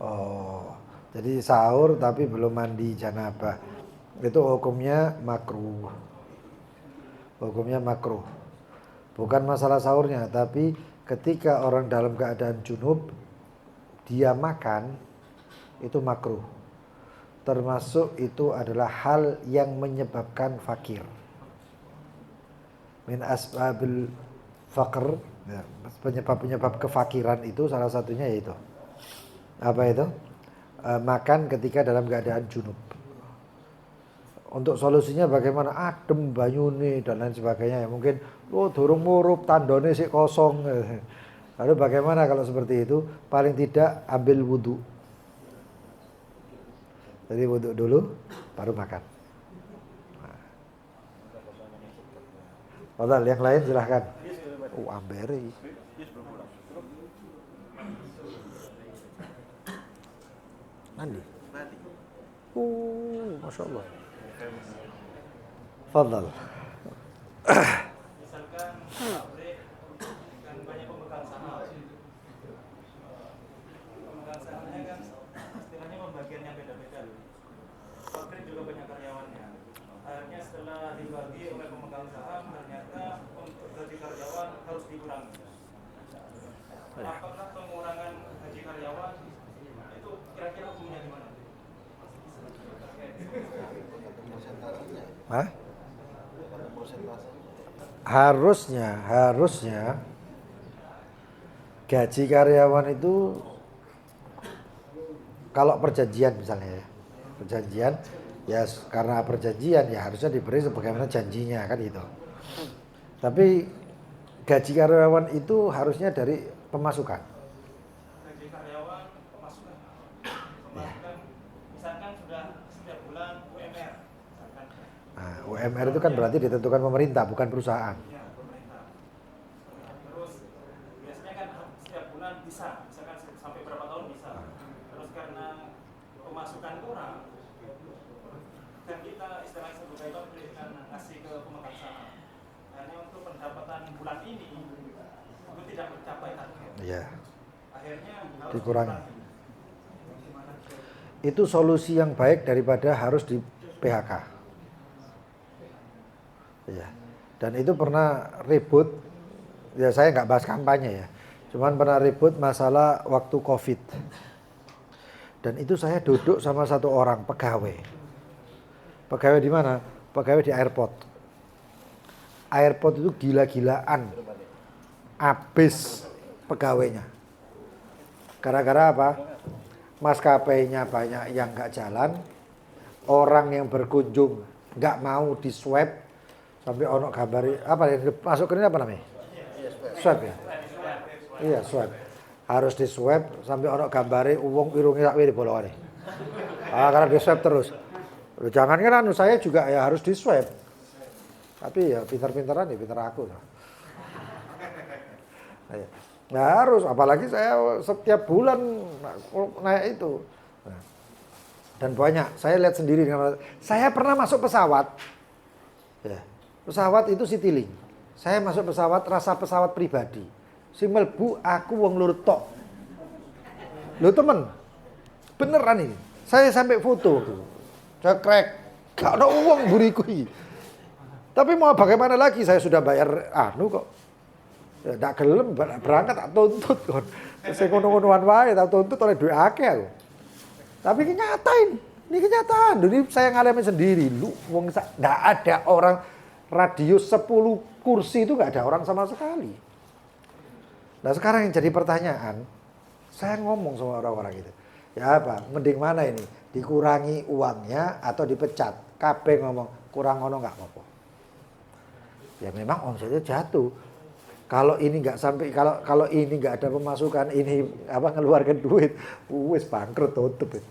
Speaker 1: Oh, jadi sahur tapi belum mandi janabah. Itu hukumnya makruh. Hukumnya makruh. Bukan masalah sahurnya, tapi ketika orang dalam keadaan junub dia makan itu makruh. Termasuk itu adalah hal yang menyebabkan fakir. Min asbabil faqr, ya, penyebab kefakiran itu salah satunya yaitu apa itu? makan ketika dalam keadaan junub. Untuk solusinya bagaimana? Adem banyune dan lain sebagainya ya. Mungkin durung murup tandone sik kosong. Lalu bagaimana kalau seperti itu? Paling tidak ambil wudhu. Jadi wudhu dulu baru makan. Nah. Yang lain silahkan. Amberi. Mandi. Masya Allah. Fadal.
Speaker 3: Misalkan kan banyak pemegang saham. Pemegang sahamnya kan istilahnya pembagiannya beda-beda. Pabrik juga banyak karyawannya. Akhirnya setelah dibagi oleh pemegang saham, ternyata untuk gaji karyawan harus dikurangi. Apakah pengurangan gaji karyawan itu kira-kira hukumnya gimana?
Speaker 1: Hah? Harusnya gaji karyawan itu kalau perjanjian misalnya ya. Perjanjian ya karena perjanjian ya harusnya diberi sebagaimana janjinya kan itu. Tapi gaji karyawan itu harusnya dari pemasukan.
Speaker 3: Gaji karyawan pemasukan. Misalkan sudah setiap bulan UMR.
Speaker 1: Nah, UMR itu kan berarti ditentukan pemerintah bukan perusahaan.
Speaker 3: Ya, pemerintah. Terus biasanya kan setiap bulan bisa, misalkan sampai berapa tahun bisa. Terus karena pemasukan kurang, kan kita istilahnya sebagai pabrik kan ngasih ke pemegang saham. Hanya untuk pendapatan bulan ini itu tidak mencapai target.
Speaker 1: Iya.
Speaker 3: Akhirnya harus
Speaker 1: Dikurangi. Itu solusi yang baik daripada harus di PHK. Ya, dan itu pernah ribut, ya saya nggak bahas kampanye ya, cuman pernah ribut masalah waktu COVID. Dan itu saya duduk sama satu orang pegawai. Pegawai di mana? Pegawai di airport. Airport itu gila-gilaan, habis pegawainya. Gara-gara apa? Maskapainya banyak yang nggak jalan, orang yang berkunjung nggak mau di swab. Sampai ono gambari apa yang masuk ke ini apa namanya? Swab ya. Iya swab. Harus di swab sampai ono gambari uang irungi sakwi di bolongan. Karena di swab terus. Jangan kan saya juga ya harus di swab. Tapi ya pintar-pintaran ya pintar aku. Nah, harus apalagi saya setiap bulan naik itu. Nah, dan banyak saya lihat sendiri saya pernah masuk pesawat. Ya. Pesawat itu Citylink. Saya masuk pesawat rasa pesawat pribadi. Si melbu aku wong lur tok. Lho temen. Beneran ini. Saya sampai foto tuh. Cekrek. Gak ada uang buriku ini. Tapi mau bagaimana lagi saya sudah bayar kok. Ya ndak gelem berangkat tak tuntut kon. Sing ngono-ngonoan wae tak tuntut oleh duit akeh aku. Tapi kenyataan. Ini kenyataan. Ini saya ngalamin sendiri. Lu wong ndak ada orang radius 10 kursi itu nggak ada orang sama sekali. Nah sekarang yang jadi pertanyaan, saya ngomong sama orang-orang itu, ya apa, mending mana ini, dikurangi uangnya atau dipecat? KB ngomong kurang ngono nggak apa-apa. Ya memang omsetnya jatuh. Kalau ini nggak sampai, kalau ini nggak ada pemasukan, ini apa ngeluarkan duit, wis bangkrut tutup itu.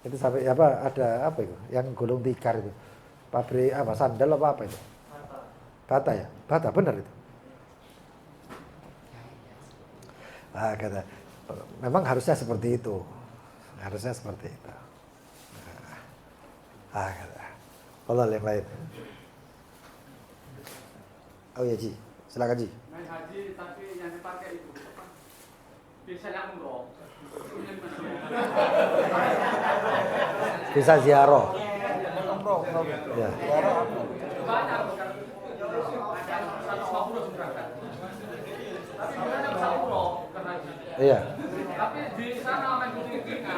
Speaker 1: Itu sampai apa ada apa itu, yang gulung tikar itu. Pabrik apa sandal apa itu? Bata ya? Bata benar itu. Nah, kata memang harusnya seperti itu. Harusnya seperti itu. Nah, kata. Allah yang lain. Oh ya Ji, silakan Ji.
Speaker 4: Naik haji tapi yang dipakai itu apa? Biasanya umroh.
Speaker 1: Bisa ziarah. Ya.
Speaker 4: Banyak bukan. Ada 150 berangkat. Tapi biasanya bisa umroh bukan haji.
Speaker 1: Iya.
Speaker 4: Tapi di sana main gunting-guntingan.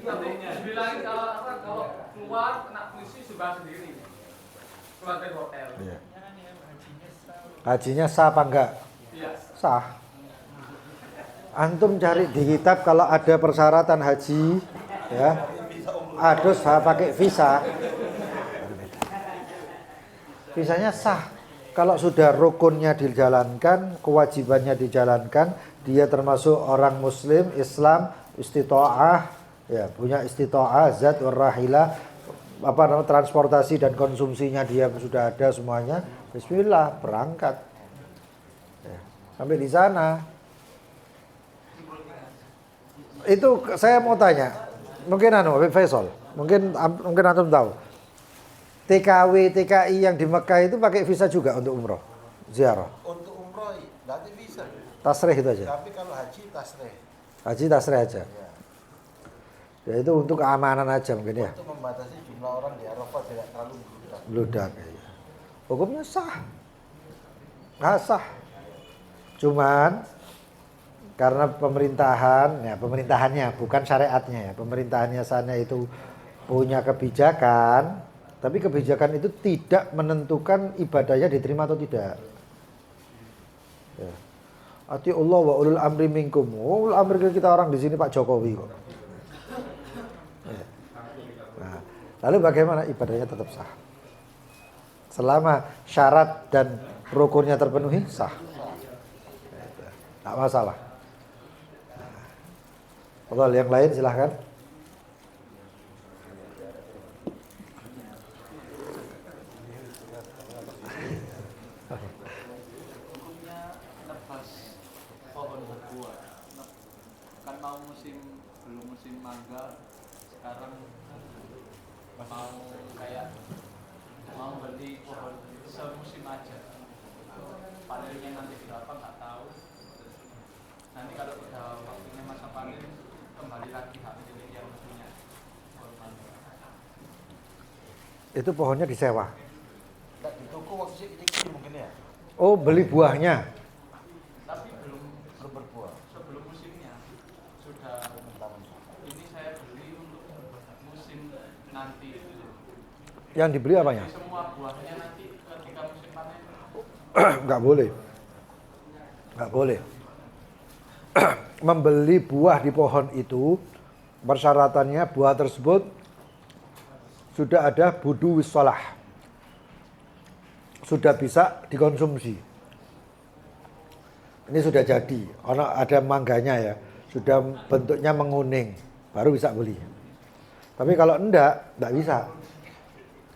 Speaker 4: Nanti dibilangin kalau keluar kena polisi sebab sendiri. Keluar dari hotel.
Speaker 1: Iya. Hajinya sah apa enggak?
Speaker 4: Iya.
Speaker 1: Sah. Antum cari di kitab kalau ada persyaratan haji, ya, harus pakai visa. Visanya sah. Kalau sudah rukunnya dijalankan, kewajibannya dijalankan, dia termasuk orang muslim, Islam, istita'ah, ya, punya istita'ah, zat warrahilah, apa namanya, transportasi dan konsumsinya dia sudah ada semuanya. Bismillah, berangkat. Ya, sampai di sana. Itu saya mau tanya, mungkin Habib Faisal, mungkin antum tahu. TKW, TKI yang di Mekah itu pakai visa juga untuk umroh, ziarah.
Speaker 5: Untuk umroh nanti bisa.
Speaker 1: Tasrih itu aja.
Speaker 5: Tapi kalau haji tasrih.
Speaker 1: Haji tasrih aja.
Speaker 5: Ya.
Speaker 1: Ya itu untuk keamanan aja mungkin ya.
Speaker 5: Untuk membatasi jumlah orang di Arafah tidak terlalu membludak.
Speaker 1: Bludak. Ya. Hukumnya sah. Nggak sah. Cuman karena pemerintahannya bukan syariatnya ya. Pemerintahannya sana itu punya kebijakan, tapi kebijakan itu tidak menentukan ibadahnya diterima atau tidak. Ya. Ati Allah wa ulul amri minkum. Ulul amri kita orang di sini Pak Jokowi kok. Ya. Nah, lalu bagaimana ibadahnya tetap sah? Selama syarat dan rukunnya terpenuhi sah. Tidak masalah. Kalau yang lain silahkan.
Speaker 4: Hukumnya nebas pohon berbuah. Kan mau belum musim mangga, sekarang mau beli pohon semusim aja. Panennya nanti berapa nggak tahu. Nanti kalau udah waktunya masa panen kembali lagi hak milik yang punya pohon mangga.
Speaker 1: Itu pohonnya disewa.
Speaker 5: Nggak di toko waktu ini mungkin ya.
Speaker 1: Oh, beli buahnya.
Speaker 4: Tapi belum
Speaker 5: Berbuah.
Speaker 4: sebelum musimnya sudah. Ini saya beli untuk musim nanti.
Speaker 1: Yang dibeli apanya?
Speaker 4: Jadi semua buahnya nanti ketika musim panen.
Speaker 1: Nggak boleh. Nggak boleh. Membeli buah di pohon itu, persyaratannya buah tersebut sudah ada budu wissalah, sudah bisa dikonsumsi. Ini sudah jadi, ada mangganya ya, sudah bentuknya menguning, baru bisa beli. Tapi kalau enggak bisa.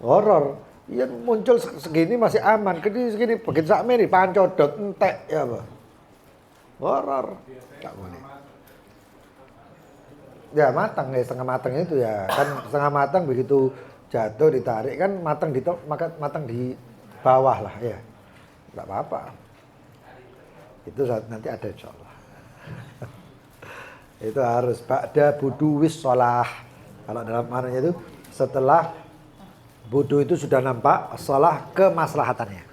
Speaker 1: Horor, iya muncul segini masih aman, segini begitu sakme nih pancodot entek ya apa? Horor, nggak boleh. Ya matang ya, setengah matang itu ya kan, setengah matang begitu jatuh ditarik kan matang di bawah lah ya, nggak apa-apa. Itu nanti ada insya Allah. Itu harus ba'da budu wissalah. Kalau dalam maknanya itu setelah budu itu sudah nampak salah kemaslahatannya,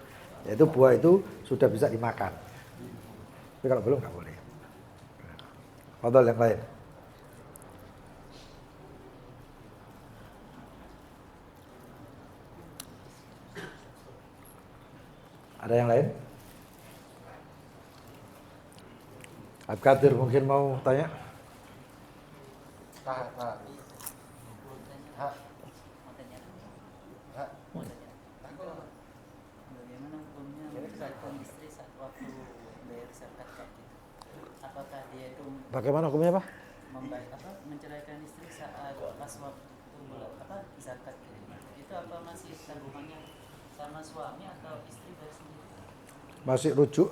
Speaker 1: yaitu buah itu sudah bisa dimakan. Tapi kalau belum nggak boleh. Fadhal yang lain. Ada yang lain? Abkadir mungkin mau tanya?
Speaker 5: Hak.
Speaker 2: Bagaimana hukumnya menceraikan istri saat waktu bayar zakat kayak gitu? Apakah dia itu
Speaker 1: Bagaimana hukumnya Pak?
Speaker 2: menceraikan istri saat pas waktu zakat gitu? Itu apa masih tanggungannya sama suami atau istri dari sendiri?
Speaker 1: Masih rujuk,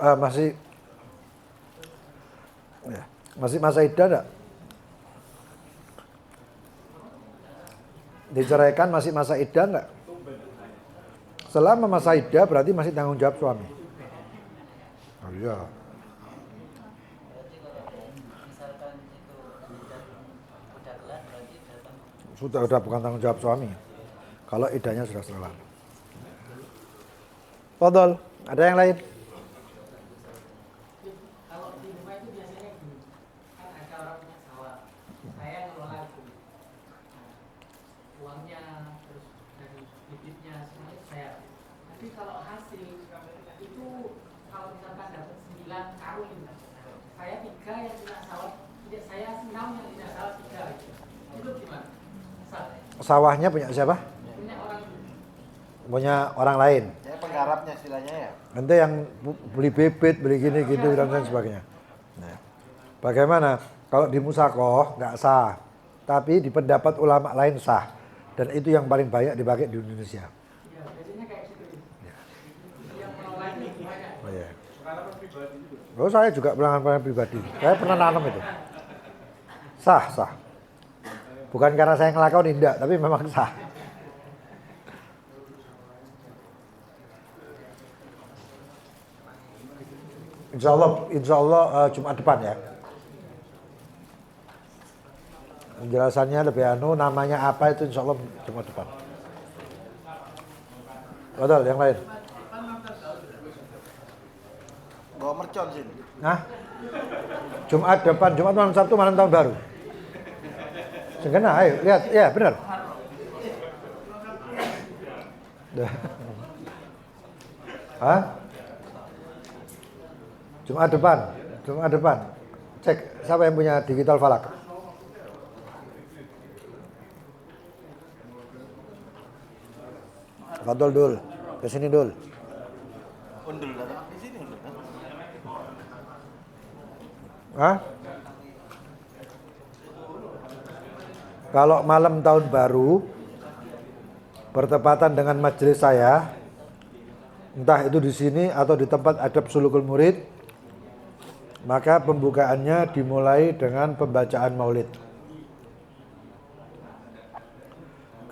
Speaker 1: masih masa iddah enggak? Diceraikan masih masa iddah enggak? Selama masa iddah berarti masih tanggung jawab suami. Oh iya.
Speaker 2: Berarti kalau misalkan itu udah kelar berarti datang.
Speaker 1: Sudah bukan tanggung jawab suami. Kalau iddahnya sudah selesai. Fadhal, ada yang lain?
Speaker 6: Kalau di rumah itu biasanya gini, kan ada orang punya sawah, saya ngelola itu. Nah, uangnya terus dari bibitnya semuanya itu saya. Tapi kalau hasil itu kalau misalkan dapat 9 karung, saya 3 yang kena
Speaker 1: sawahnya punya siapa?
Speaker 6: Punya orang
Speaker 1: Punya orang lain.
Speaker 5: Ya penggarapnya istilahnya ya.
Speaker 1: Nanti yang beli bibit, beli gini-gini dan lain sebagainya. Nah, bagaimana? Kalau di musakoh nggak sah, tapi di pendapat ulama lain sah. Dan itu yang paling banyak dipakai di Indonesia.
Speaker 6: ya biasanya kayak gitu. Yang menolak ini gimana?
Speaker 1: Oh, iya.
Speaker 3: Pengalaman pribadi itu.
Speaker 1: Oh, saya juga pengalaman pribadi. Saya pernah nanam itu. Sah, sah. Bukan karena saya ngelakoni, enggak, tapi memang sah. Insya Allah Jumat depan ya. Penjelasannya lebih namanya apa itu insya Allah Jumat depan. Betul, yang lain.
Speaker 5: Bawa mercon sih.
Speaker 1: Nah, Jumat depan, Jumat malam Sabtu malam tahun baru. Segena, ayo lihat, ya benar. Hah? Jumat depan. Cek siapa yang punya digital falak. Fadol dul, kesini dul.
Speaker 5: Undul datang di sini undul.
Speaker 1: Hah? Kalau malam tahun baru bertepatan dengan majelis saya, entah itu di sini atau di tempat adab sulukul murid, maka pembukaannya dimulai dengan pembacaan maulid.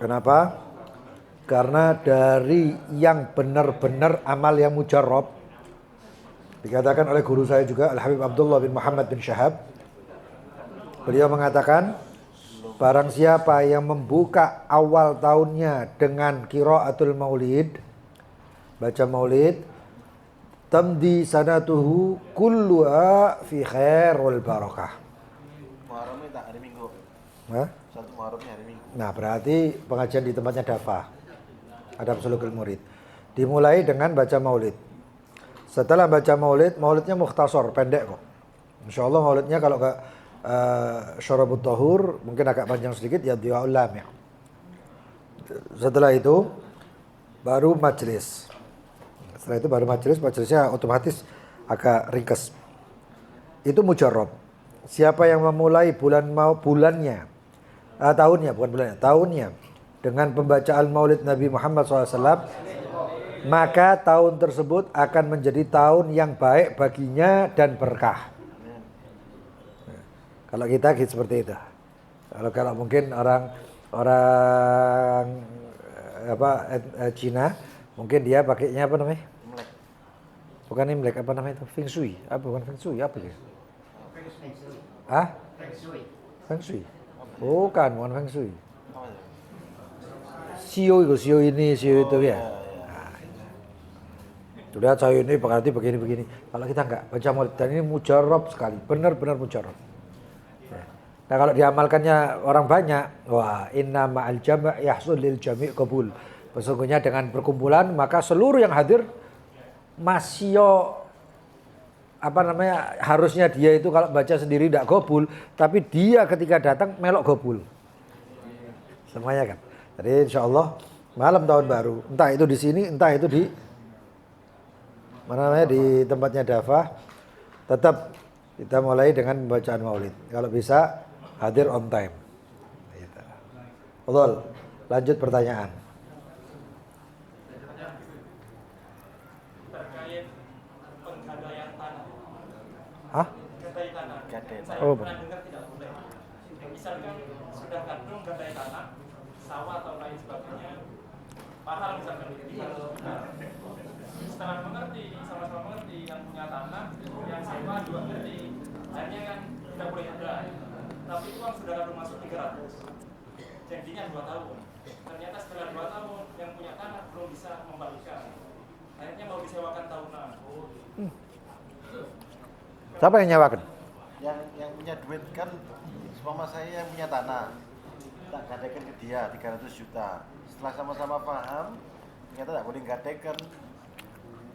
Speaker 1: Kenapa? Karena dari yang benar-benar amal yang mujarrab, dikatakan oleh guru saya juga Al-Habib Abdullah bin Muhammad bin Syahab, beliau mengatakan barang siapa yang membuka awal tahunnya dengan qiraatul maulid, baca maulid, tamdi sanatuhu kulluha fi khair wal barakah.
Speaker 5: Muharramnya tak hari Minggu.
Speaker 1: Hah?
Speaker 5: Satu Muharramnya hari Minggu.
Speaker 1: Nah, berarti pengajian di tempatnya Dafa, adab sulukul murid, dimulai dengan baca maulid. Setelah baca maulid, maulidnya mukhtasar, pendek kok. Insya Allah maulidnya kalau ke Syarabut Tahur mungkin agak panjang sedikit, ya Dhiyaul Lami'. Setelah itu baru majelis. Setelah itu baru majelisnya otomatis agak ringkas. Itu mujarrab. Siapa yang memulai tahunnya dengan pembacaan maulid Nabi Muhammad SAW, maka tahun tersebut akan menjadi tahun yang baik baginya dan berkah. Kalau kita gitu seperti itu. Kalau mungkin orang Cina, mungkin dia pakainya apa namanya?
Speaker 5: Imlek.
Speaker 1: Bukan Imlek, apa namanya itu? Feng Shui. Bukan Feng Shui, apa dia? Hah? Feng Shui. Bukan Feng Shui.
Speaker 5: Apa ya?
Speaker 1: Sio ini, sio itu ya. Sudah saya ini berarti begini. Kalau kita enggak baca maulid, dan ini mujarrab sekali, benar-benar mujarrab. Nah, kalau diamalkannya orang banyak, wah, inna ma'al jama' yahsul lil jami' qabul. Sesungguhnya dengan perkumpulan maka seluruh yang hadir masih harusnya dia itu kalau baca sendiri tidak qabul, tapi dia ketika datang melok qabul. Semuanya kan. Jadi insyaallah malam tahun baru, entah itu di sini, entah itu di di tempatnya Dafa, tetap kita mulai dengan pembacaan maulid. Kalau bisa hadir on time. Betul. Lanjut pertanyaan.
Speaker 3: Terkait penggadaian tanah.
Speaker 1: Hah?
Speaker 3: Gadai tanah. Saya
Speaker 1: Oh,
Speaker 3: pernah dengar tidak boleh. Misalkan sudah kadung gadai tanah, sawah atau lain sebagainya, paham misalkan setelah sama-sama mengerti yang punya tanah, yang sewa juga ngerti, akhirnya kan tidak boleh ada. Tapi uang sudah kadung masuk 300, janjinya 2 tahun. Ternyata setelah 2 tahun yang punya tanah belum bisa membalikkan, akhirnya mau disewakan tahunan.
Speaker 1: Siapa yang nyewakan?
Speaker 5: Yang punya duit kan, seumpama saya yang punya tanah, tak gadekan ke dia 300 juta. Setelah sama-sama paham, ternyata tak boleh gadekan.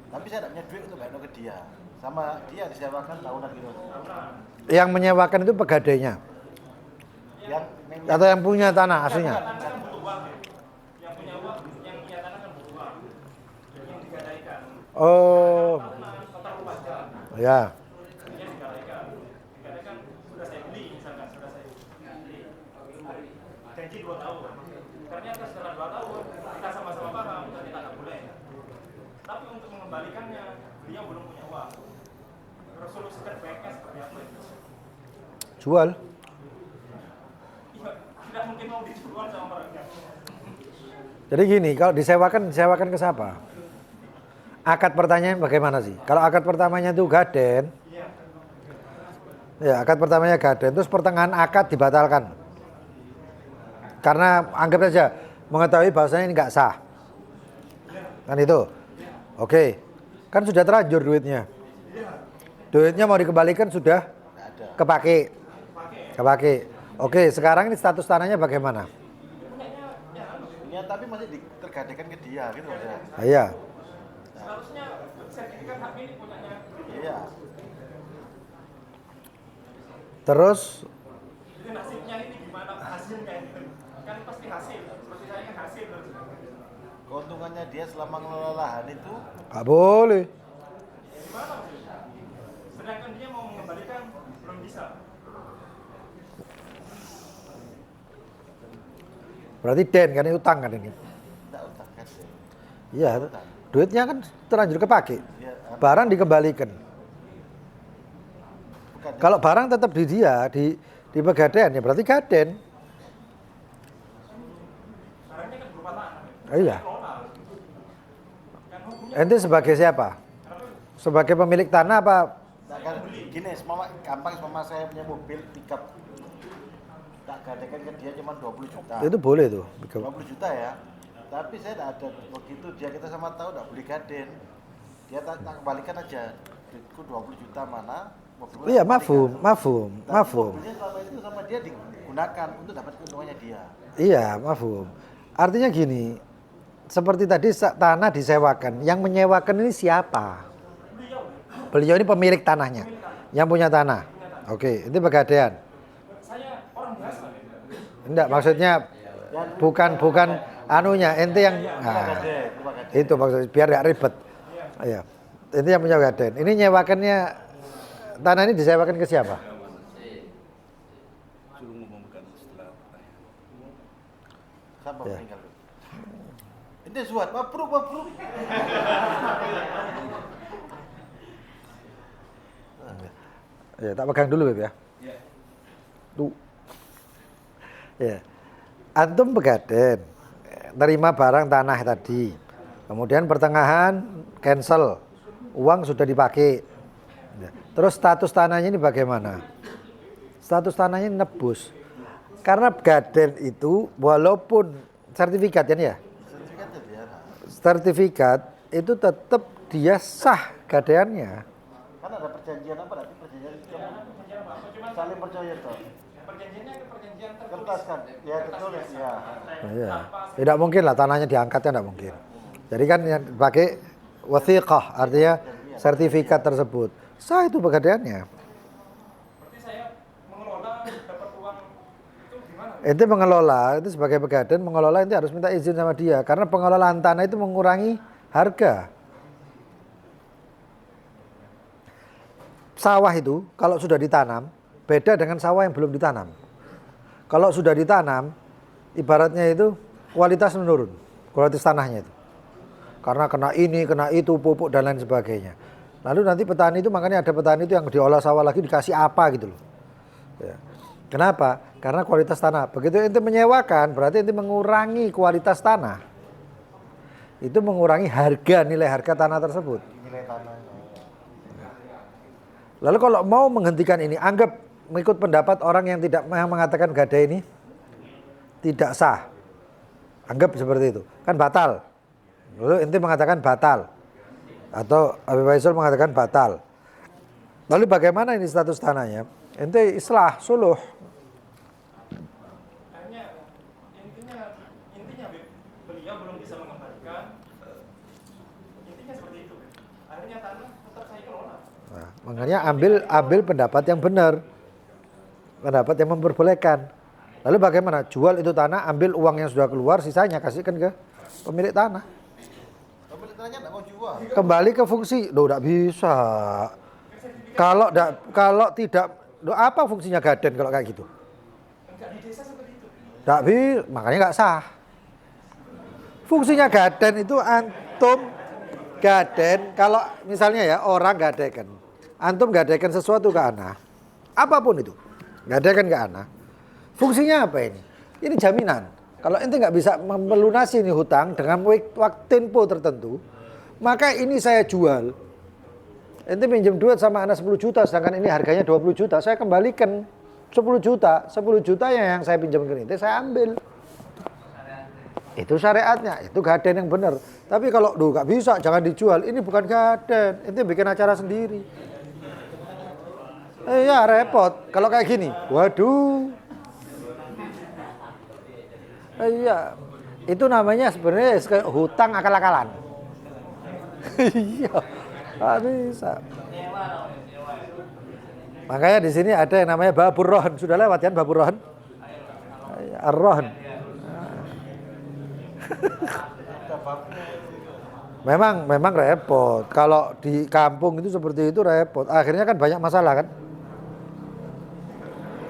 Speaker 5: Tapi saya tak punya duit untuk bayar ke dia. Sama dia disewakan tahunan gitu.
Speaker 1: Yang menyewakan itu pegadainya
Speaker 5: Yang
Speaker 1: atau yang punya tanah aslinya?
Speaker 3: Kan butuh uang
Speaker 1: Oh. Ya.
Speaker 3: Dia digadaikan sudah saya beli misalkan, sudah saya beli. Janji 2 tahun. Ternyata setelah 2 tahun kita sama-sama paham dan kita nggak boleh. Tapi untuk mengembalikannya beliau belum punya uang. Terus solusi terbaiknya seperti apa itu?
Speaker 1: Jual.
Speaker 3: Iya, tidak mungkin mau dijual sama mereka.
Speaker 1: Jadi gini, kalau disewakan ke siapa? Akad pertanyaan bagaimana sih? Kalau akad pertamanya itu gaden, ya akad pertamanya gaden, terus pertengahan akad dibatalkan. Karena anggap saja mengetahui bahwasanya ini nggak sah, kan itu. Oke, kan sudah terlanjur duitnya. Duitnya mau dikembalikan sudah kepake. Oke, sekarang ini status tanahnya bagaimana?
Speaker 5: Ya, tapi masih tergadaikan ke dia gitu Mas.
Speaker 1: Iya.
Speaker 3: Seharusnya sertifikat hak milik punyanya.
Speaker 5: Iya.
Speaker 1: Terus
Speaker 3: Jadi nasibnya ini gimana hasilnya itu? Kan pasti hasil. Seperti saya kan hasil.
Speaker 5: Keuntungannya dia selama ngelola lahan itu
Speaker 1: nggak boleh.
Speaker 3: Gimana maksudnya? Sedangkan dia mau mengembalikan belum bisa.
Speaker 1: Berarti den kan ini utang kan ini.
Speaker 5: tidak utang kan.
Speaker 1: Iya, duitnya kan terlanjur kepake.
Speaker 5: Dia
Speaker 1: Barang dikembalikan.
Speaker 5: bukan
Speaker 1: Kalau barang tetap di dia, di pegadaian ya berarti gaden.
Speaker 3: Barangnya kan berupa tanah.
Speaker 1: Iya.
Speaker 3: Kelola. Kan hukumnya
Speaker 1: Ente sebagai siapa? Sebagai pemilik tanah apa?
Speaker 5: nah, kan gini, gampang saya punya mobil pickup. Tak gadaikan ke dia cuma 20 juta.
Speaker 1: Itu boleh tuh.
Speaker 5: 20 juta ya. Tapi saya tidak ada begitu dia kita sama tahu tidak beli gaden. Dia tak kembalikan aja. Duitku 20 juta mana? Mobilnya
Speaker 1: Iya,
Speaker 5: tak kembalikan.
Speaker 1: mafhum.
Speaker 5: Mobilnya selama itu sama dia digunakan untuk dapat keuntungannya dia.
Speaker 1: Iya, mafhum. Artinya gini, seperti tadi tanah disewakan. Yang menyewakan ini siapa? Beliau ini pemilik tanahnya. Yang punya tanah. Oke, itu pegadaian.
Speaker 3: saya orang biasa.
Speaker 1: Enggak, maksudnya bukan anunya, ente yang
Speaker 5: Gaden.
Speaker 1: itu maksudnya biar gak ribet. Iya. Ente yang punya gaden. Ini nyewakannya tanah ini disewakan ke siapa?
Speaker 5: Siapa
Speaker 1: Ya.
Speaker 5: meninggal? Ini suat, mabruk.
Speaker 1: Ya, tak pegang dulu Beb ya. Tuh. Ya. Antum pegaden, terima barang tanah tadi. Kemudian pertengahan cancel. Uang sudah dipakai. Ya. Terus status tanahnya ini bagaimana? Status tanahnya nebus. Karena gaden itu walaupun sertifikat kan ya?
Speaker 5: Sertifikat itu ya.
Speaker 1: Sertifikat itu tetap dia sah gadeannya.
Speaker 5: Kan ada perjanjian apa nanti perjanjian saling percaya toh.
Speaker 3: Perjanjiannya ke perjanjian
Speaker 5: Kertas kan? Ya tertulis ya.
Speaker 1: Iya. Tidak mungkin lah tanahnya diangkatnya tidak mungkin. Jadi kan yang pakai wathiqah artinya sertifikat tersebut. Sah itu pegadaiannya.
Speaker 3: Berarti saya mengelola dapat uang itu gimana?
Speaker 1: Ente mengelola itu sebagai pegadaian mengelola ente harus minta izin sama dia karena pengelolaan tanah itu mengurangi harga. Sawah itu kalau sudah ditanam beda dengan sawah yang belum ditanam. Kalau sudah ditanam ibaratnya itu kualitas menurun, kualitas tanahnya itu. Karena kena ini, kena itu, pupuk dan lain sebagainya. Lalu nanti petani itu makanya ada petani itu yang diolah sawah lagi dikasih apa gitu loh. Ya. Kenapa? Karena kualitas tanah. Begitu ente menyewakan berarti ente mengurangi kualitas tanah. Itu mengurangi harga, nilai harga tanah tersebut.
Speaker 5: Nilai tanahnya.
Speaker 1: Lalu kalau mau menghentikan ini, anggap mengikut pendapat orang yang tidak mengatakan gadai ini tidak sah. Anggap seperti itu. Kan batal. Lalu ente mengatakan batal. Atau Habib Faisal mengatakan batal. Lalu bagaimana ini status tanahnya? Ente islah, suluh.
Speaker 3: Akhirnya intinya beliau belum bisa mengembalikan. Intinya seperti itu. Akhirnya tanah tetap saya kelola.
Speaker 1: Nah, makanya ambil pendapat yang benar. Pendapat yang memperbolehkan. Lalu bagaimana? Jual itu tanah, ambil uang yang sudah keluar, sisanya kasihkan ke pemilik tanah.
Speaker 5: Pemilik tanahnya tidak mau jual.
Speaker 1: Kembali ke fungsi. Loh, enggak bisa. Kalau tidak, loh, apa fungsinya gaden kalau kayak gitu?
Speaker 3: Enggak di desa seperti itu.
Speaker 1: Enggak bisa, makanya enggak sah. Fungsinya gaden itu antum gaden, kalau misalnya ya orang gadekan. Antum gadekan sesuatu ke ana. Apapun itu. Gadekan ke ana. Fungsinya apa ini? Ini jaminan. Kalau ente nggak bisa melunasi ini hutang dengan waktu tempo tertentu, maka ini saya jual. Ente pinjam duit sama anak 10 juta, sedangkan ini harganya 20 juta, saya kembalikan 10 juta. 10 juta yang saya pinjamkan ente, saya ambil. Itu syariatnya, itu gaden yang benar. Tapi kalau nggak bisa, jangan dijual. Ini bukan gaden, ente bikin acara sendiri. Ya repot. Kalau kayak gini, waduh. Iya, itu namanya sebenarnya hutang akal-akalan. Iya, nggak bisa. Makanya di sini ada yang namanya babur rohan. Sudah lewat kan babur rohan? Ar-rohan. Memang repot. Kalau di kampung itu seperti itu repot. Akhirnya kan banyak masalah kan?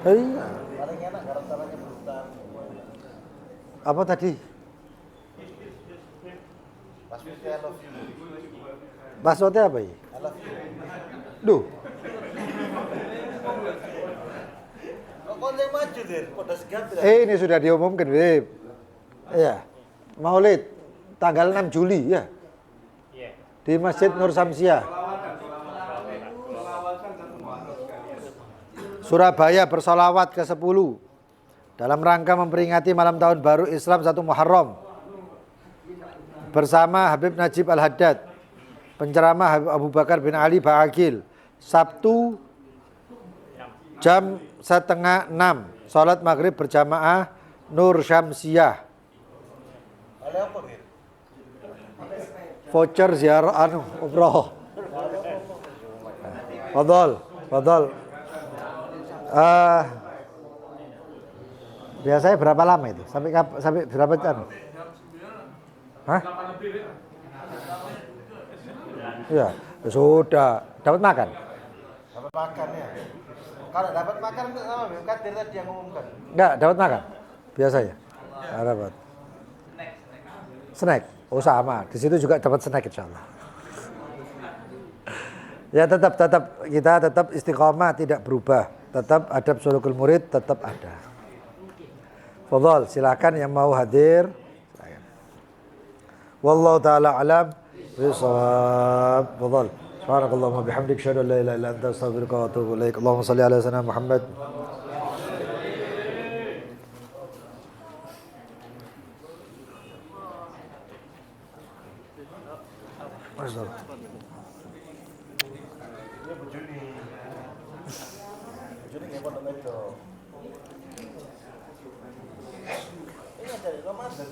Speaker 1: Iya.
Speaker 5: Paling enak gara-garanya berhutang.
Speaker 1: Apa tadi?
Speaker 5: Passwordnya I love you.
Speaker 1: Passwordnya apa ya?
Speaker 5: I love you.
Speaker 1: Duh,
Speaker 5: Kok konten maju dir? Pada segan tidak?
Speaker 1: ini sudah diumumkan, Beb. Iya. Maulid tanggal 6 Juli ya. Di Masjid Nur Samsiah. Surabaya bersolawat ke-10 dalam rangka memperingati malam tahun baru Islam 1 Muharram bersama Habib Najib Al-Haddad, penceramah Habib Abu Bakar bin Ali Ba'akil, Sabtu jam 5:30, sholat maghrib berjamaah Nur Syamsiah.
Speaker 5: Oleh apa dir?
Speaker 1: Voucher ziarah umroh. Fadol. Biasanya berapa lama itu? Sampai berapa jam? Hah? Iya, sudah. Dapat makan?
Speaker 5: Dapat makan ya. Kalau dapat makan sama Bim Kadir tadi yang ngumumkan.
Speaker 1: Enggak, dapat makan. Biasanya. Enggak dapat. Snack. Oh sama. Di situ juga dapat snack insyaallah. Ya tetap kita tetap istiqomah, tidak berubah. Tetap adab sulukul murid tetap ada. Fadhal, silakan yang mau hadir. Silakan. Wallahu taala alam bisawab. Fadhal. Subhanakallahumma bihamdik asyhadu an la ilaha illa anta astaghfiruka wa atubu ilaik. Allahumma shalli ala sayyidina Muhammad. Masyaallah.
Speaker 5: Ini bojone. Bojone nggih pondok medo. Ini ada Ramadan.